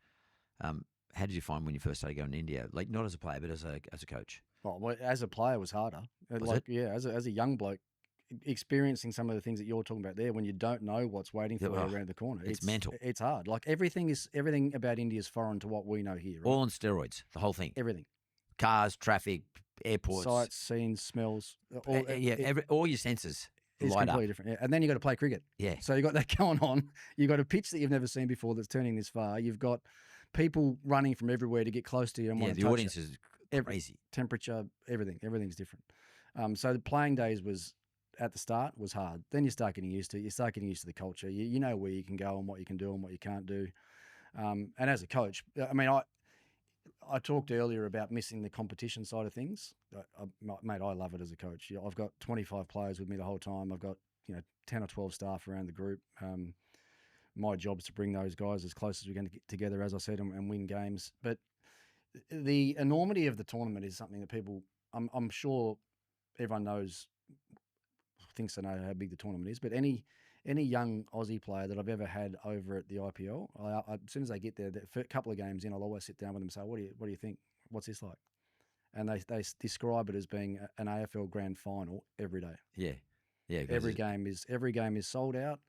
How did you find when you first started going to India? Like not as a player, but as a coach. Well, as a player, it was harder. Yeah, as a young bloke, experiencing some of the things that you're talking about there, when you don't know what's waiting for you around the corner, it's mental. It's hard. Like everything about India is foreign to what we know here. Right? All on steroids. The whole thing. Everything. Cars, traffic, airports, sights, scenes, smells. All your senses is light completely up. different. Yeah. And then you got to play cricket. Yeah. So you got that going on. You got a pitch that you've never seen before that's turning this far. You've got people running from everywhere to get close to you. And the audience is crazy. Temperature, everything's different. So the playing days at the start was hard. Then you start getting used to it. You start getting used to the culture. You know where you can go and what you can do and what you can't do. And as a coach, I mean, I talked earlier about missing the competition side of things. Mate, I love it as a coach. I've got 25 players with me the whole time. I've got 10 or 12 staff around the group. My job is to bring those guys as close as we can get together, as I said, and win games. But the enormity of the tournament is something that people, I'm sure everyone thinks they know how big the tournament is. But any young Aussie player that I've ever had over at the IPL, as soon as they get there, the couple of games in, I'll always sit down with them and say, what do you think? What's this like? And they describe it as being an AFL grand final every day. Yeah. Yeah. Every game is sold out.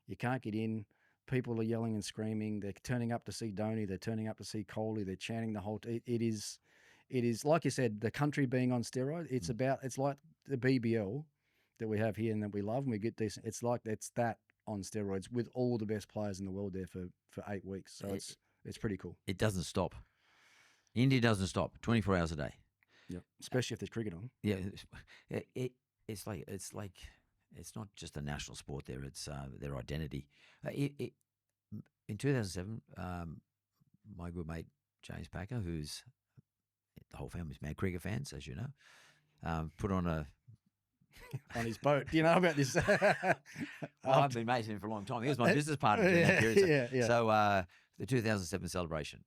You can't get in. People are yelling and screaming. They're turning up to see Dhoni. They're turning up to see Kohli. They're chanting the whole. It is like you said, the country being on steroids. It's like the BBL that we have here and that we love, and we get decent. It's that on steroids with all the best players in the world there for 8 weeks. So it's pretty cool. It doesn't stop. India doesn't stop 24 hours a day. Yeah, especially if there's cricket on. Yeah, it's like it's not just a national sport there. It's their identity. In 2007, my good mate James Packer, who's the whole family's mad cricket fans, as you know, put on a on his boat. Do you know about this? I've been mates with him for a long time. He was my business partner during that period. Yeah. So the 2007 celebration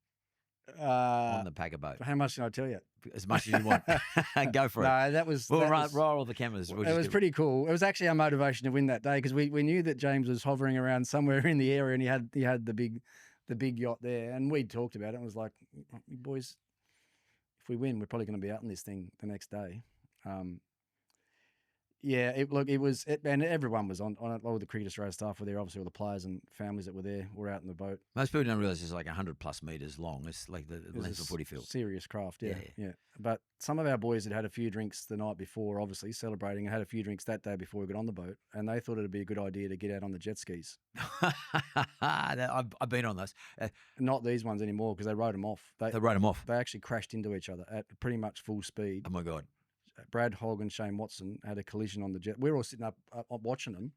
on the Packer boat. How much can I tell you? As much as you want. Go for it. No, that was. We'll roll all the cameras. It was pretty cool. It was actually our motivation to win that day because we knew that James was hovering around somewhere in the area and he had the big yacht there, and we talked about it. And it was like, boys, if we win, we're probably going to be out in this thing the next day. Yeah, and everyone was on it. All the Cricket Australia staff were there. Obviously, all the players and families that were there were out in the boat. Most people don't realise it's like 100+ meters long. It's like the length of a footy field. Serious craft, yeah. But some of our boys had had a few drinks the night before, obviously celebrating, and had a few drinks that day before we got on the boat, and they thought it'd be a good idea to get out on the jet skis. I've been on those. Not these ones anymore because they rode them off. They rode them off. They actually crashed into each other at pretty much full speed. Oh my God. Brad Hogg and Shane Watson had a collision on the jet. We were all sitting up watching them,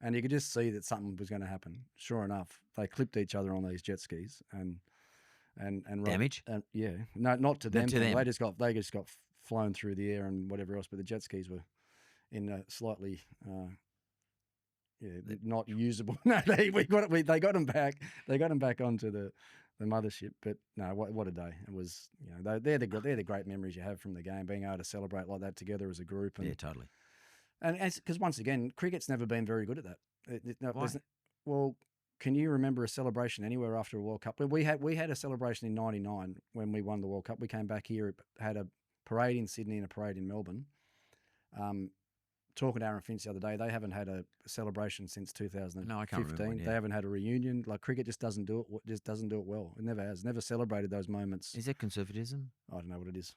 and you could just see that something was going to happen. Sure enough, they clipped each other on these jet skis and damage. Yeah, no, not to them. To them. They just got flown through the air and whatever else. But the jet skis were in a slightly not usable. No, they got them back. They got them back onto the mothership. But no, what a day it was. They're the great memories you have from the game, being able to celebrate like that together as a group. And, yeah, totally. And because once again, cricket's never been very good at that. Why? Well, can you remember a celebration anywhere after a World Cup? We had a celebration in '99 when we won the World Cup. We came back here, had a parade in Sydney and a parade in Melbourne. Talking to Aaron Finch the other day, they haven't had a celebration since 2015. No, I can't remember one, yeah. They haven't had a reunion. Like cricket just doesn't do it. Just doesn't do it well. It never has. Never celebrated those moments. Is that conservatism? I don't know what it is.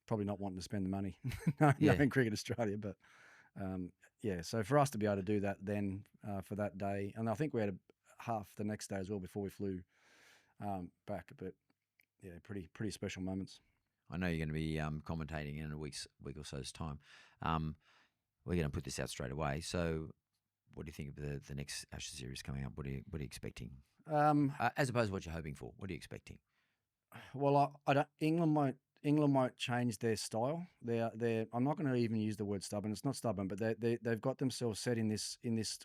Probably not wanting to spend the money. Yeah. Knowing Cricket Australia, but yeah. So for us to be able to do that then for that day, and I think we had half the next day as well before we flew back. But yeah, pretty special moments. I know you're going to be commentating in a week or so's time. We're going to put this out straight away. So, what do you think of the next Ashes series coming up? What are you expecting? As opposed to what you're hoping for, what are you expecting? Well, I don't. England won't change their style. They're. I'm not going to even use the word stubborn. It's not stubborn, but they've got themselves set in this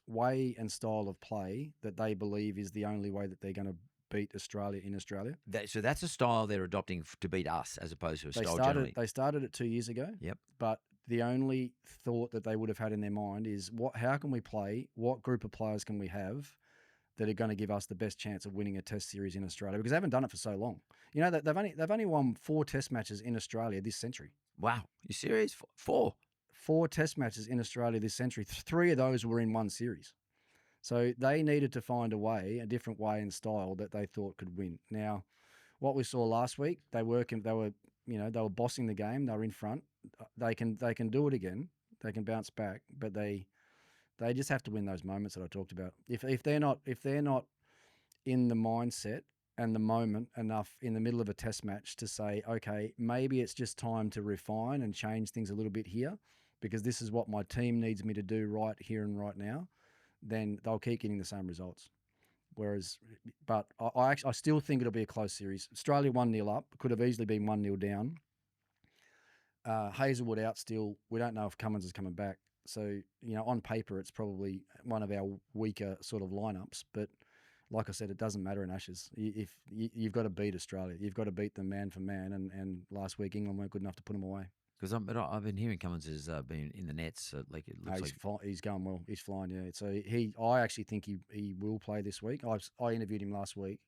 way and style of play that they believe is the only way that they're going to beat Australia in Australia. So that's a style they're adopting to beat us, as opposed to a style generally. They started it 2 years ago. Yep. But the only thought that they would have had in their mind is how can we play? What group of players can we have that are going to give us the best chance of winning a Test series in Australia? Because they haven't done it for so long. You know, they've only won 4 Test matches in Australia this century. Wow, you serious? 4? 4 Test matches in Australia this century. 3 of those were in one series. So they needed to find a different way and style that they thought could win. Now, what we saw last week, they were bossing the game. They were in front. They can do it again. They can bounce back, but they just have to win those moments that I talked about. If they're not in the mindset and the moment enough in the middle of a Test match to say, okay, maybe it's just time to refine and change things a little bit here, because this is what my team needs me to do right here and right now, then they'll keep getting the same results. But I still think it'll be a close series. Australia 1-0 up, could have easily been 1-0 down. Hazelwood out still. We don't know if Cummins is coming back. So, on paper, it's probably one of our weaker sort of lineups. But like I said, it doesn't matter in Ashes. If you've got to beat Australia, you've got to beat them man for man. And last week, England weren't good enough to put them away. Because I've been hearing Cummins has been in the nets. Like it looks like He's going well. He's flying. Yeah. So I actually think he will play this week. I interviewed him last week,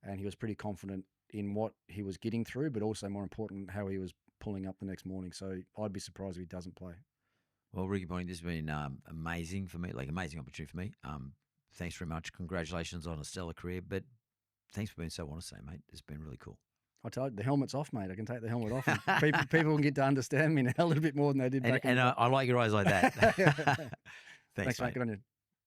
and he was pretty confident in what he was getting through, but also more important, how he was pulling up the next morning. So I'd be surprised if he doesn't play. Well, Ricky Ponting, this has been amazing for me, like amazing opportunity for me. Thanks very much. Congratulations on a stellar career, but thanks for being so honest, mate. It's been really cool. I told you, the helmet's off, mate. I can take the helmet off. And people can get to understand me now a little bit more than they did back then. And I like your eyes like that. Thanks, mate. Good on you.